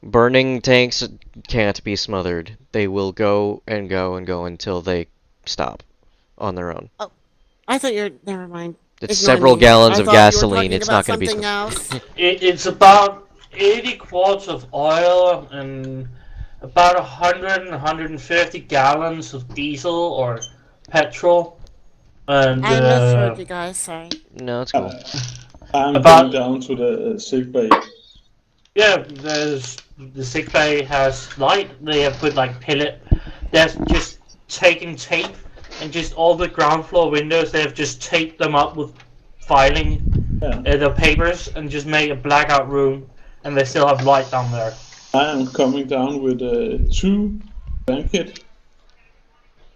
Burning tanks can't be smothered. They will go and go and go until they stop on their own. I thought you're. Never mind. It's Ignore several me. gallons I of thought you were gasoline. talking It's about not going to be something smothered. else. It's about 80 quarts of oil and about 100 and 150 gallons of diesel or petrol. And I misheard you guys. Sorry. No, it's cool. I'm About- going down to the sick bay. yeah, the sick bay has light. They have put like pillet. They're just taking tape and just all the ground floor windows. They have just taped them up with filing the papers and just made a blackout room. And they still have light down there. I am coming down with 2 blanket,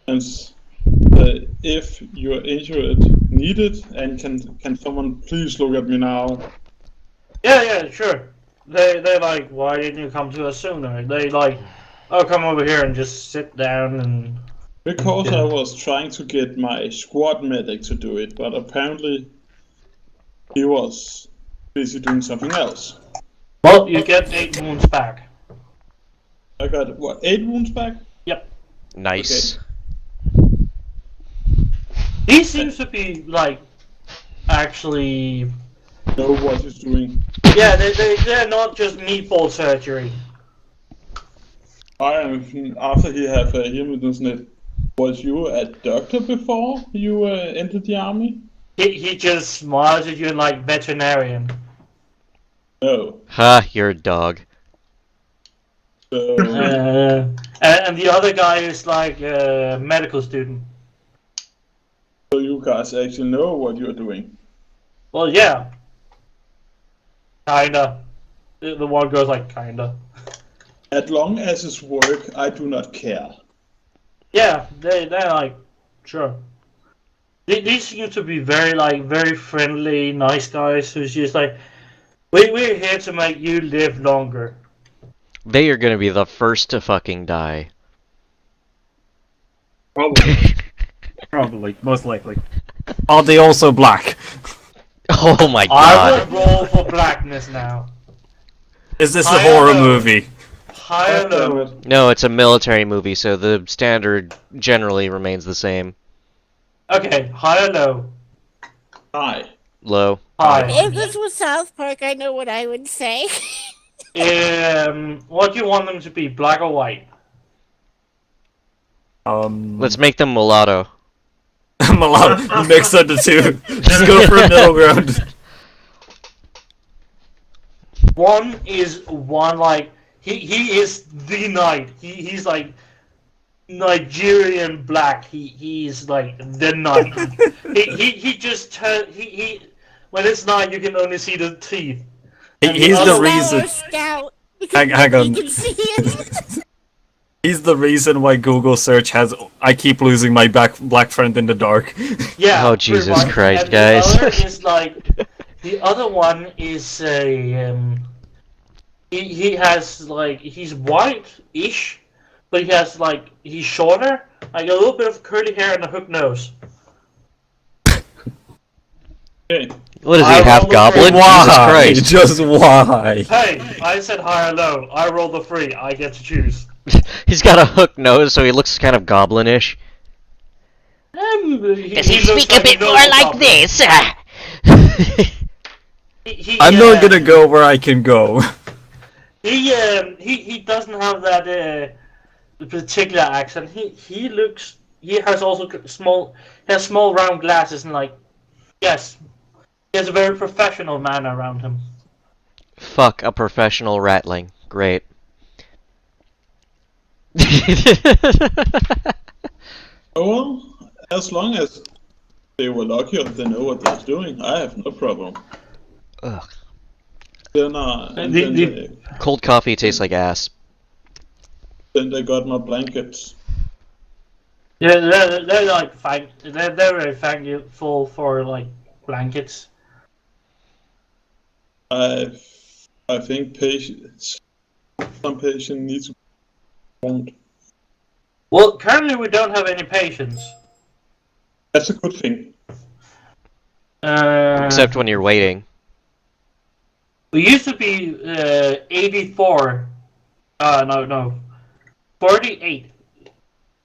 and if you're injured, need it, and can someone please look at me now? Yeah, sure. They're like, why didn't you come to us sooner? They like, oh, come over here and just sit down and. Because Yeah. I was trying to get my squad medic to do it, but apparently he was busy doing something else. Well, you get 8 wounds back. I got, 8 wounds back? Yep. Nice. He seems to be like, actually. Know what he's doing. Yeah, they're not just meatball surgery. I am, after he have Himmelsen, was you a doctor before you entered the army? He just smiles at you and like veterinarian. No. Ha, you're a dog. So, And the other guy is like a medical student. so you guys actually know what you're doing. Well, yeah. Kinda. The one goes like, kinda. As long as it's work, I do not care. Yeah, they're like, sure. These seem to be very friendly, nice guys who's just like, we're here to make you live longer. They are going to be the first to fucking die. Probably. Probably. Most likely. Are they also black? Oh my I god. will roll for blackness now. Is this a I horror know. movie? High or God damn low? it. No, it's a military movie, so the standard generally remains the same. Okay, high or low? Hi. Low. High. If this was South Park, I know what I would say. What do you want them to be, black or white? Let's make them mulatto. Mulatto. Mix up the two. Just go for a middle ground. One is like he is the knight. He's like Nigerian black. He's like the knight. he just he when it's night you can only see the teeth. He's the other- reason. Scout. Hang on. You can see it. He's the reason why Google search has I keep losing my black friend in the dark. Yeah. Oh, pretty Jesus much. Christ, And guys. The other is like the other one is a he has like he's white-ish, but he has like he's shorter, like a little bit of curly hair and a hook nose. Okay. What is he, I half rolled a goblin? three. Jesus Why? Christ. Just why? Hey, I said high or low. I rolled the free. I get to choose. He's got a hook nose, so he looks kind of goblinish. Does he looks like a noble goblin. this? I'm not gonna go where I can go. He doesn't have that particular accent. He looks. He has also small round glasses and like, yes, he has a very professional man around him. Fuck, a professional ratling. Great. Oh well, as long as they were lucky or they know what they're doing, I have no problem. Ugh. Then, Cold coffee tastes like ass. then they got my blankets. Yeah, they're like they're very thankful for like blankets. I think some patient needs to be. Well, currently we don't have any patients. That's a good thing. Except when you're waiting. We used to be 84 No. 48.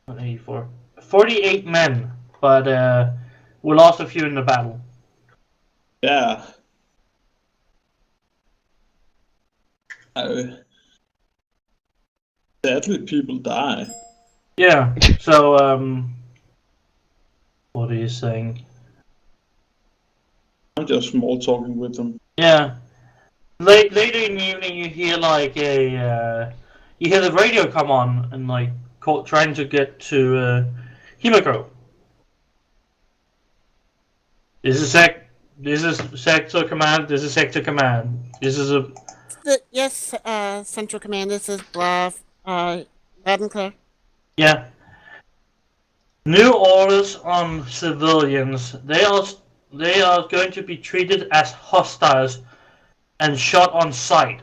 Not 84. 48 men, but we lost a few in the battle. Yeah. Sadly, people die. Yeah, so, what are you saying? I'm just small talking with them. Yeah. Later in the evening, you hear like you hear the radio come on and like trying to get to Himiko. This is sector command. This is sector command. This is a Yes, Central Command. This is Blav. Loud and clear. yeah. New orders on civilians. They are going to be treated as hostiles and shot on sight.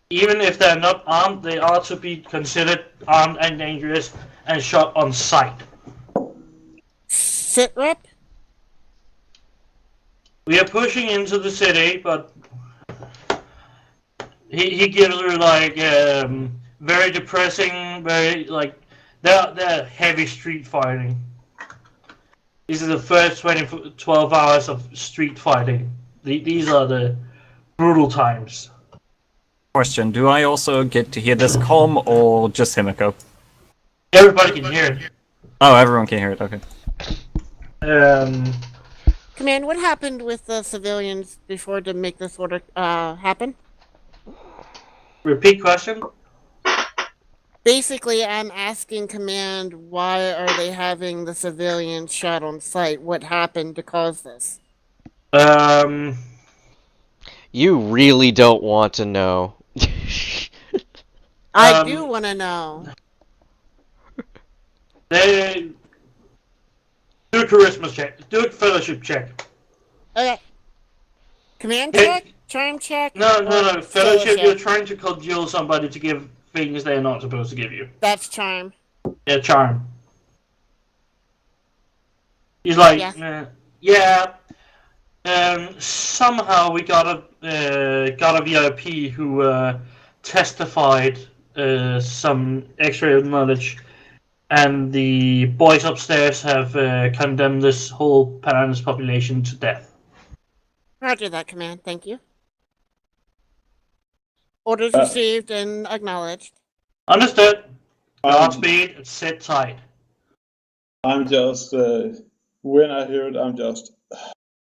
Even if they're not armed, they are to be considered armed and dangerous and shot on sight. Sit rep. We are pushing into the city, but he gives her like very depressing, very like they're heavy street fighting. This is the first 12 hours of street fighting. These are the brutal times. Question: do I also get to hear this comm or just Himiko? Everybody can hear it. Oh, everyone can hear it. Okay. Command, what happened with the civilians before to make this order happen? Repeat question. Basically, I'm asking Command, why are they having the civilians shot on sight? What happened to cause this? You really don't want to know. I do want to know. They do a charisma check. Do a fellowship check. Okay. Command Hey. check? Charm check? No. or Fellowship. You're trying to cajole somebody to give things they're not supposed to give you. That's charm. Yeah, charm. He's like, Yeah. somehow we got a VIP who testified some extra knowledge, and the boys upstairs have condemned this whole Paran's population to death. Roger that, Command. Thank you. Orders received and acknowledged. Understood. Godspeed. Sit tight. I'm just when I hear it, I'm just.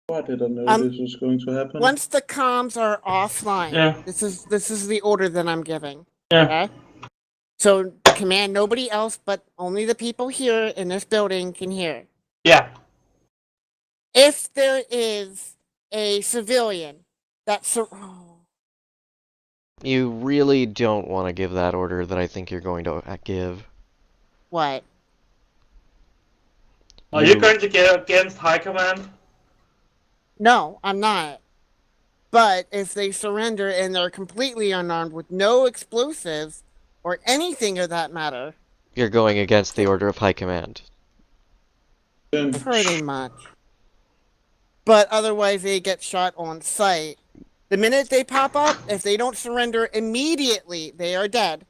Why did I know this was going to happen? Once the comms are offline, Yeah. this is the order that I'm giving. Yeah. Okay? So, Command, nobody else but only the people here in this building can hear. Yeah. If there is a civilian that You really don't want to give that order that I think you're going to give. what? Are you going to get against High Command? No, I'm not. But if they surrender and they're completely unarmed with no explosives or anything of that matter, You're going against the order of High Command. pretty much. But otherwise, they get shot on sight. The minute they pop up, if they don't surrender immediately, they are dead.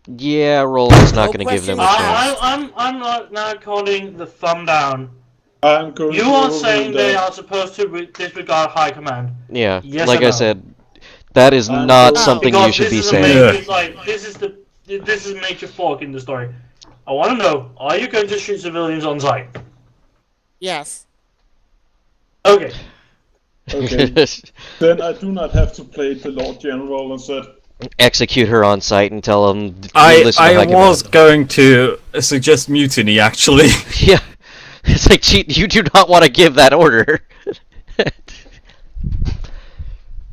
Yeah, Roland's not No going to give them a questions chance. I'm not calling the thumb down. I'm going. You to are overrule saying they that. are supposed to disregard High Command. Yeah, Yes like or I no? said, that is I'm not going- something Because you should this be is a saying. major, like this is a major fork in the story. I want to know: are you going to shoot civilians on sight? Yes. Okay. Okay. Then I do not have to play the Lord General and said, Execute her on site and tell them. I High was Command. going to suggest mutiny, actually. Yeah, it's like, cheat. You do not want to give that order.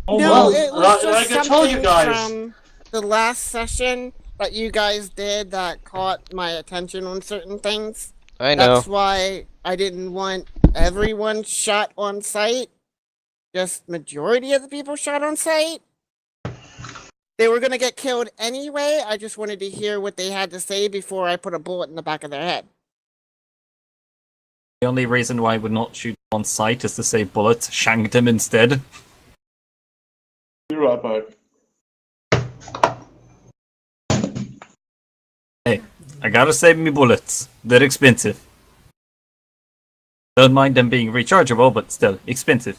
Oh, No, well, it was like just I told you something guys. from the last session that you guys did that caught my attention on certain things. I know. That's why I didn't want everyone shot on sight. Just majority of the people shot on sight. They were gonna get killed anyway. I just wanted to hear what they had to say before I put a bullet in the back of their head. The only reason why I would not shoot on sight is to save bullets, shank them instead. Be right back. Hey, I gotta save me bullets. They're expensive. Don't mind them being rechargeable, but still expensive.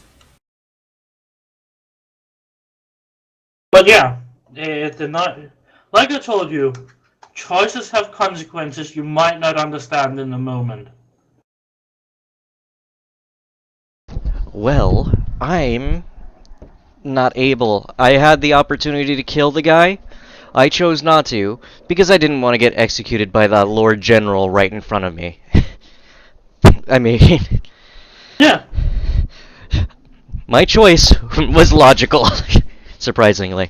But yeah, they're not. Like I told you, choices have consequences you might not understand in the moment. Well, I'm not able. I had the opportunity to kill the guy. I chose not to because I didn't want to get executed by the Lord General right in front of me. I mean, Yeah. my choice was logical, surprisingly.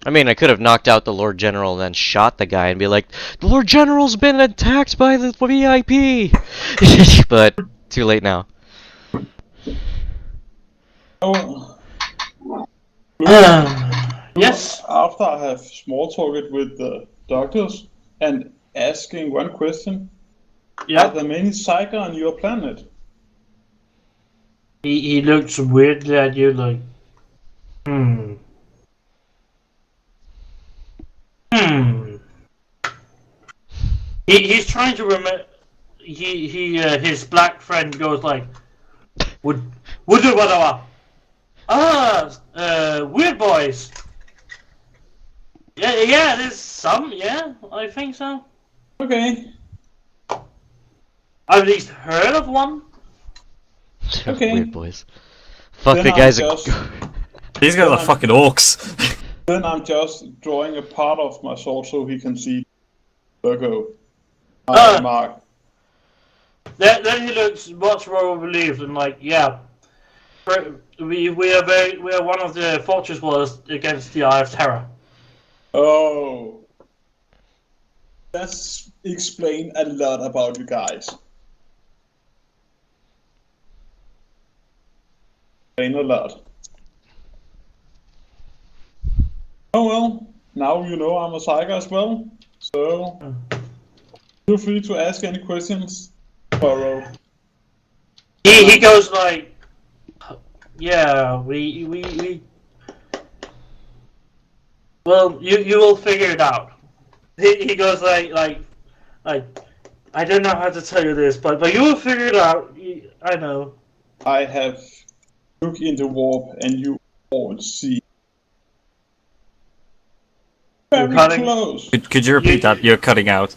I mean, I could have knocked out the Lord General and then shot the guy and be like, the Lord General's been attacked by the VIP! But, too late now. Oh, Yes. after I have small talked with the doctors and asking one question, are Yeah. there many psycho on your planet? He looks weirdly at you like, hmm. Hmm. He's trying to remember. His black friend goes like, would do whatever. Weird boys. Yeah, there's some. Yeah, I think so. Okay, I've at least heard of one. Okay. Weird boys. Fuck Then the I'm guys. just- These guys are fucking orcs. then I'm just drawing a part of my sword so he can see Virgo. Mark. Then he looks much more relieved and like, yeah, we are one of the fortress wars against the Eye of Terror. Oh. That's explain a lot about you guys. Explain a lot. Oh well, now you know I'm a psycho as well, so feel free to ask any questions. Borrow. He goes like, yeah, we well, you will figure it out. He goes like I don't know how to tell you this, but you will figure it out. I know. I have looked in the warp and you all see. Very cutting? close. Could you repeat that? You're cutting out.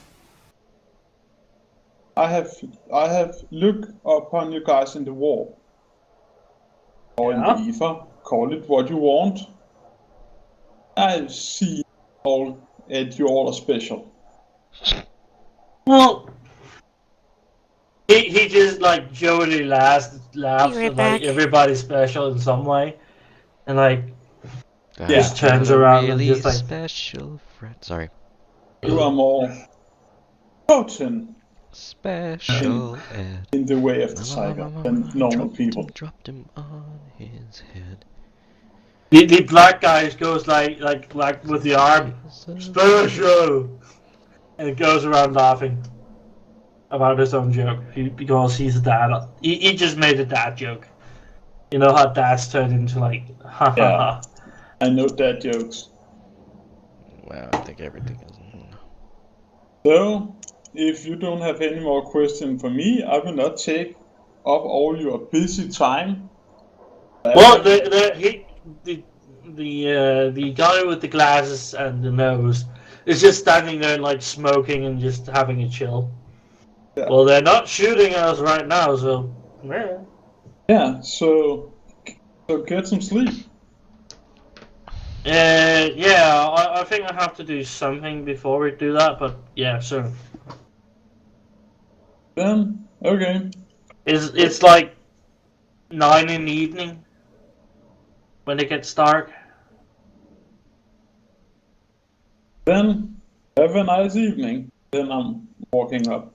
I have looked upon you guys in the warp. Or in Yeah. the ether. Call it what you want. I see all and you all are special. Well, he just like jovially laughs right and back. like everybody's special in some way, and like Just turns around and really just like- special friend. Sorry. You are more potent Special ed. in the way of the psycho than normal people. Dropped him on his head. the black guy goes like with the arm special, and goes around laughing about his own joke because he's a dad. He just made a dad joke. You know how dads turn into like ha ha Yeah. ha. I know dad jokes. Wow, I think everything is. So, if you don't have any more questions for me, I will not take up all your busy time. Well, the guy with the glasses and the nose is just standing there like smoking and just having a chill. Yeah. Well, they're not shooting us right now, so yeah. Yeah, so get some sleep. Yeah, I think I have to do something before we do that, but yeah, sure. Then, okay. It's like 9 in the evening when it gets dark. Then, have a nice evening. Then I'm walking up.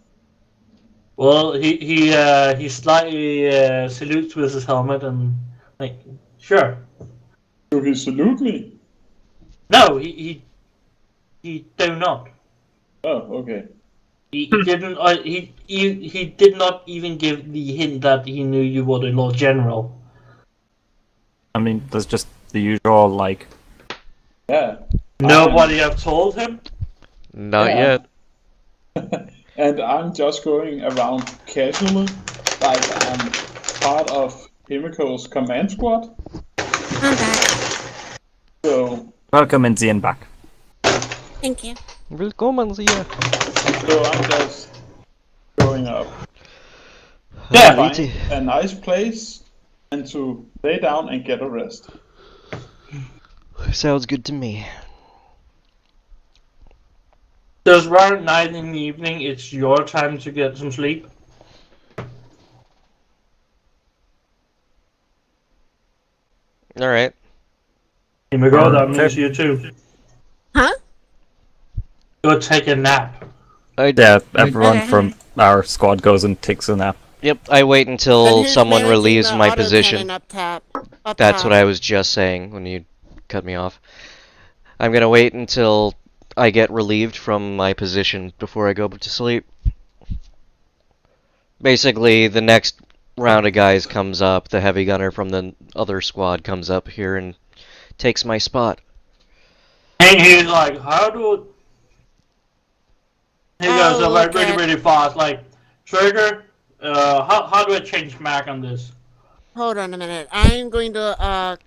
Well, he slightly salutes with his helmet and like, sure. Do he salute me? No, he do not. Oh, okay. He didn't. He did not even give the hint that he knew you were the Lord General. I mean, there's just the usual, like... Yeah. Nobody have told him. Not Yeah. yet. And I'm just going around casually, like I'm part of Himiko's command squad. I'm back. So, Welcome in the back. Thank you. Willkommen hier. so I'm just going up. Yeah. Find a nice place and to lay down and get a rest. Sounds good to me. There's around 9 in the evening. It's your time to get some sleep. Alright. Himiko, that means you too. Huh? Go take a nap. Yeah, everyone Okay. from our squad goes and takes a nap. Yep, I wait Then until who's someone managing relieves the my autocannon position. Up top. That's what I was just saying when you cut me off. I'm gonna wait until I get relieved from my position before I go to sleep. Basically, the next round of guys comes up, the heavy gunner from the other squad comes up here and takes my spot. And he's like, how do... He goes Oh, like look really, at- really fast. Like, Trigger, how do I change Mac on this? Hold on a minute. I'm going to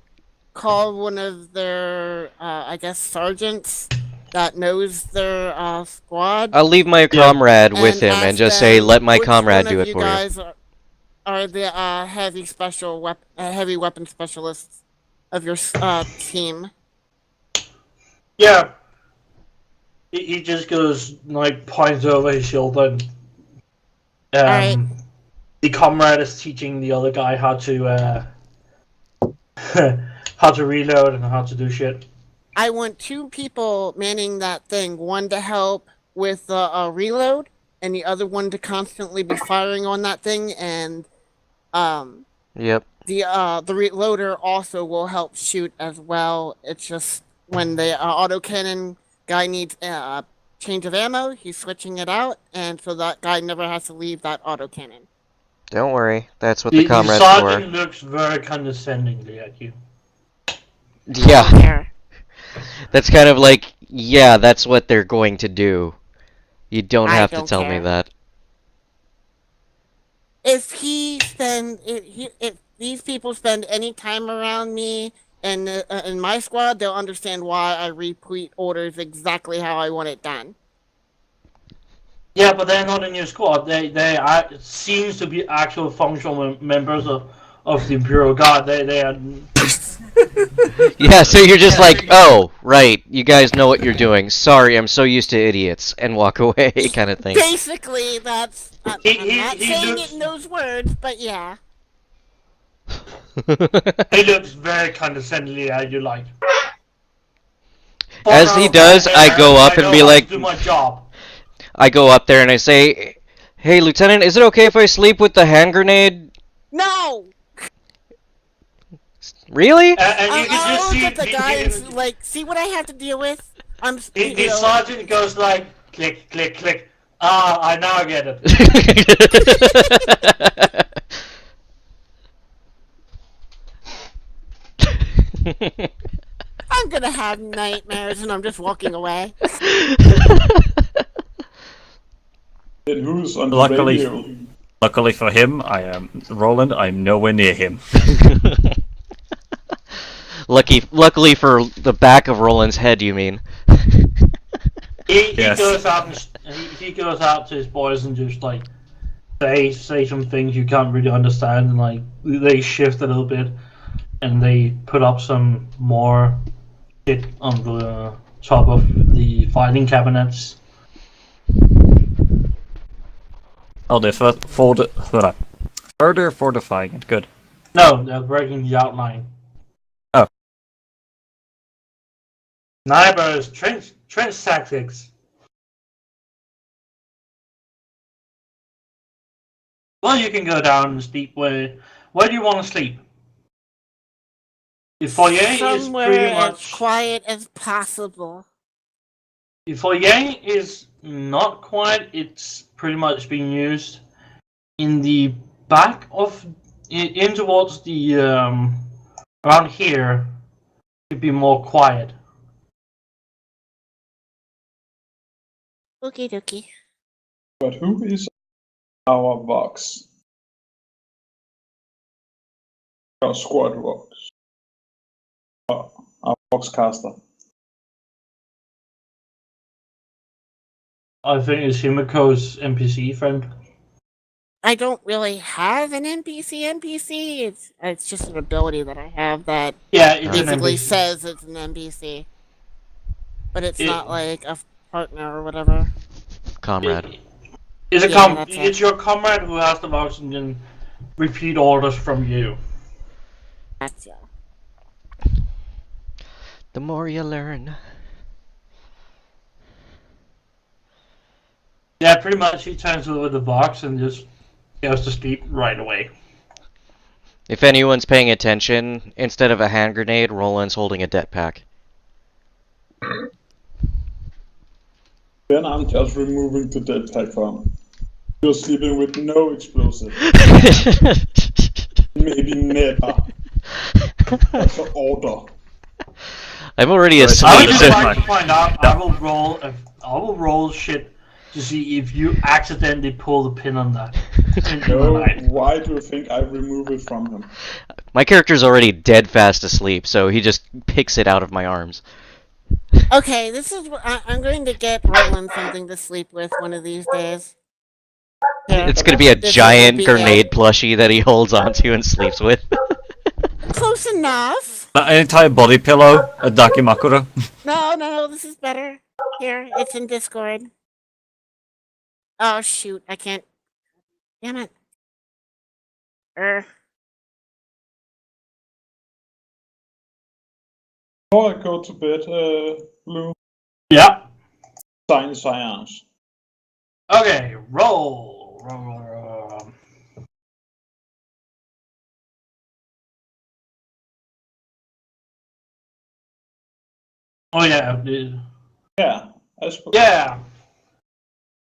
call one of their I guess sergeants that knows their squad. I'll leave my comrade with him and ask just say, them let my which comrade one do of it for you. guys are the heavy weapon specialists of your team. Yeah. He just goes, like, points over his shoulder. And, Alright. the comrade is teaching the other guy how to, how to reload and how to do shit. I want 2 people manning that thing. One to help with the reload, and the other one to constantly be firing on that thing. And Yep. the reloader also will help shoot as well. It's just when the autocannon guy needs a change of ammo, he's switching it out, and so that guy never has to leave that autocannon. Don't worry, that's what the The comrade's sergeant for. looks very condescendingly at you. Yeah, There. that's kind of like, yeah, that's what they're going to do. You don't I have to don't tell me care. that. If these people spend any time around me and in my squad, they'll understand why I repeat orders exactly how I want it done. Yeah, but they're not in your squad. They are, seems to be actual functional members of the Imperial Guard. They are... Yeah, so you're just like, oh, right, you guys know what you're doing. Sorry, I'm so used to idiots, and walk away, kind of thing. Basically, that's... I'm He not looks- saying it in those words, but yeah. He looks very condescendingly at you, like... As he does, I go up and know be how to like, do my job. I go up there and I say, hey, Lieutenant, is it okay if I sleep with the hand grenade? No! Really? And you can I'll just look see at the him guy and getting- like, see what I have to deal with? the sergeant goes like, click, click, click. Ah, I now get it. I'm gonna have nightmares and I'm just walking away. Then who's on the Luckily- radio? Luckily for him, I am Roland. I'm nowhere near him. Luckily for the back of Roland's head, you mean? He Yes. goes out and he goes out to his boys and just like say some things you can't really understand, and like they shift a little bit and they put up some more shit on the top of the filing cabinets. Oh, they're further fortifying it. Good. No, they're breaking the outline. Oh. Neighbors, trench tactics. Well, you can go down and sleep where do you want to sleep? The foyer Somewhere is pretty as much... quiet as possible. The foyer is not quite. It's pretty much being used in the back of in towards the around here to be more quiet. Okie dokie. But who is our Vox? Our squad Vox. Our Vox caster. I think it's Himiko's NPC friend. I don't really have an NPC. It's just an ability that I have that Yeah, it's an basically NPC. says it's an NPC. But it's It- not like a partner or whatever. Comrade. It's a Yeah, that's it. it's your comrade who has the Vox and can repeat orders from you. That's yeah. The more you learn. Yeah, pretty much he turns over the box and just goes to sleep right away. If anyone's paying attention, instead of a hand grenade, Roland's holding a det pack. Then I'm just removing the dead pack from. You're sleeping with no explosive. Maybe never. That's an order. I'm already I would asleep. just So like to find out. I will roll shit to see if you accidentally pull the pin on that in the No, night. why do you think I remove it from him? my character's already dead fast asleep, so he just picks it out of my arms. Okay, this is what I'm going to get Roland something to sleep with one of these days. Here, It's gonna be a this giant will be grenade it. plushie that he holds onto and sleeps with. Close enough. An entire body pillow, a Dakimakura. No, this is better. Here, it's in Discord. Oh shoot, I can't. Damn it. Before I go to bed, Blue, Yeah. sign science. Okay. Roll. Oh yeah. Yeah, I suppose. Yeah.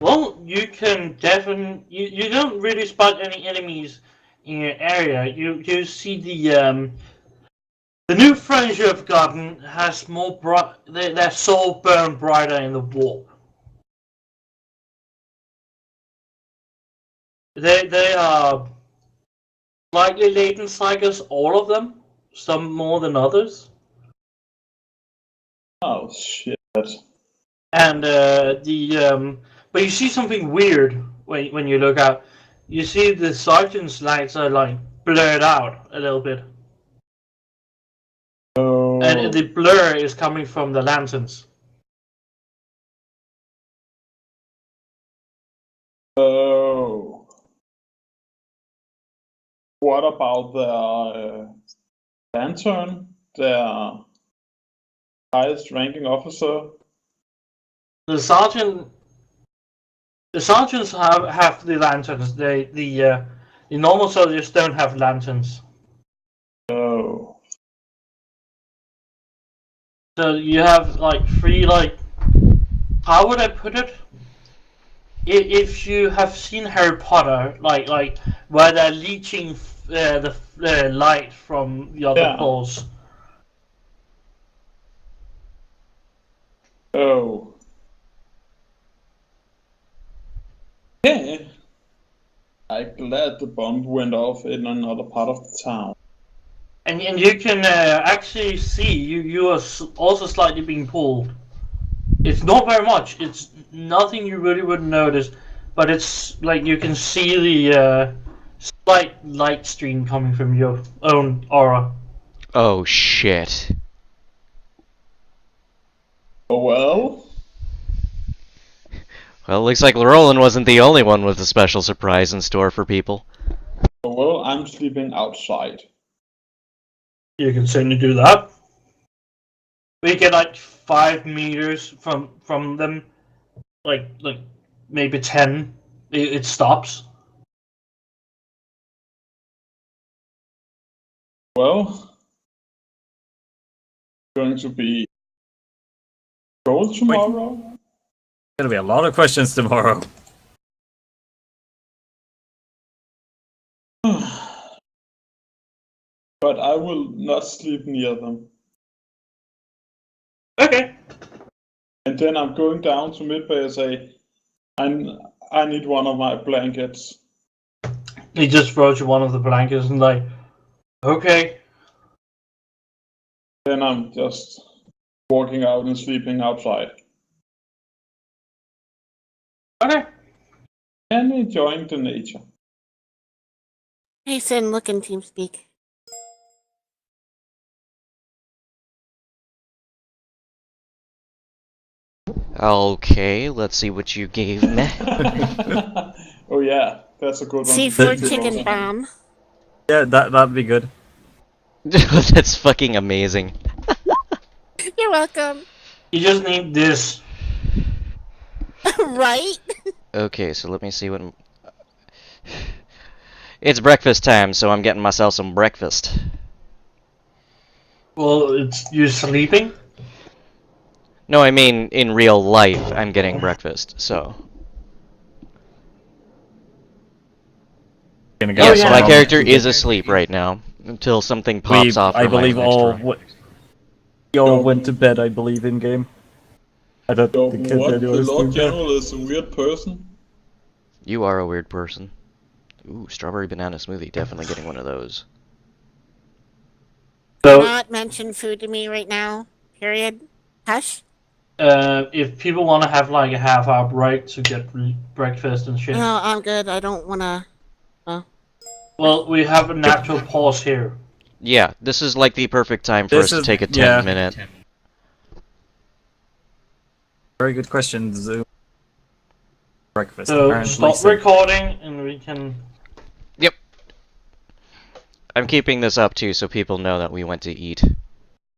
Well, you can definitely you don't really spot any enemies in your area. You see the new friends you have gotten has more their soul burn brighter in the warp. They are slightly latent cycles, all of them. Some more than others. Oh shit. And but you see something weird when you look out. You see the sergeant's lights are like blurred out a little bit, Oh. and the blur is coming from the lanterns. Oh. What about the lantern? Their highest ranking officer? The sergeants have the lanterns. The normal soldiers don't have lanterns. Oh. So you have like three how would I put it? If you have seen Harry Potter, like where they're leeching the light from the other Yeah. poles. Oh. Yeah. I'm glad the bomb went off in another part of the town. And you can actually see you are also slightly being pulled. It's not very much. It's nothing you really wouldn't notice, but it's like you can see the slight light stream coming from your own aura. Oh shit. Oh well. Well, looks like Roland wasn't the only one with a special surprise in store for people. Oh well, I'm sleeping outside. You can certainly do that. We get like 5 meters from them, like maybe 10. It stops. Well, going to be cold tomorrow. Gonna be a lot of questions tomorrow. But I will not sleep near them. Okay. And then I'm going down to midway and say, I need one of my blankets. He just throws you one of the blankets and like, okay. Then I'm just walking out and sleeping outside. Okay. And enjoying the nature. Hey, Sin, look in TeamSpeak. Okay, let's see what you gave me. Oh yeah, that's a good one. C4 chicken bomb. Yeah, that'd be good. That's fucking amazing. You're welcome. You just need this. Right? Okay, so let me see what. It's breakfast time, so I'm getting myself some breakfast. Well, it's you sleeping. No, I mean in real life, I'm getting breakfast. So. Gonna go Yes, yeah. my character is asleep right now until something pops off. I from my believe next all. room. We all went to bed. I believe in game. I don't So think what? The anyone is Lord doing that. General is a weird person. You are a weird person. Ooh, strawberry banana smoothie. Definitely getting one of those. So, Not mention food to me right now. Period. Hush. if people want to have like a half-hour break to get breakfast and shit, No, I'm good. I don't wanna. well, we have a natural pause here. Yeah, this is like the perfect time for This us to is- take a yeah. 10-minute. Very good question, Zoom. Breakfast. So apparently, stop so- recording and we can. Yep. I'm keeping this up too, so people know that we went to eat.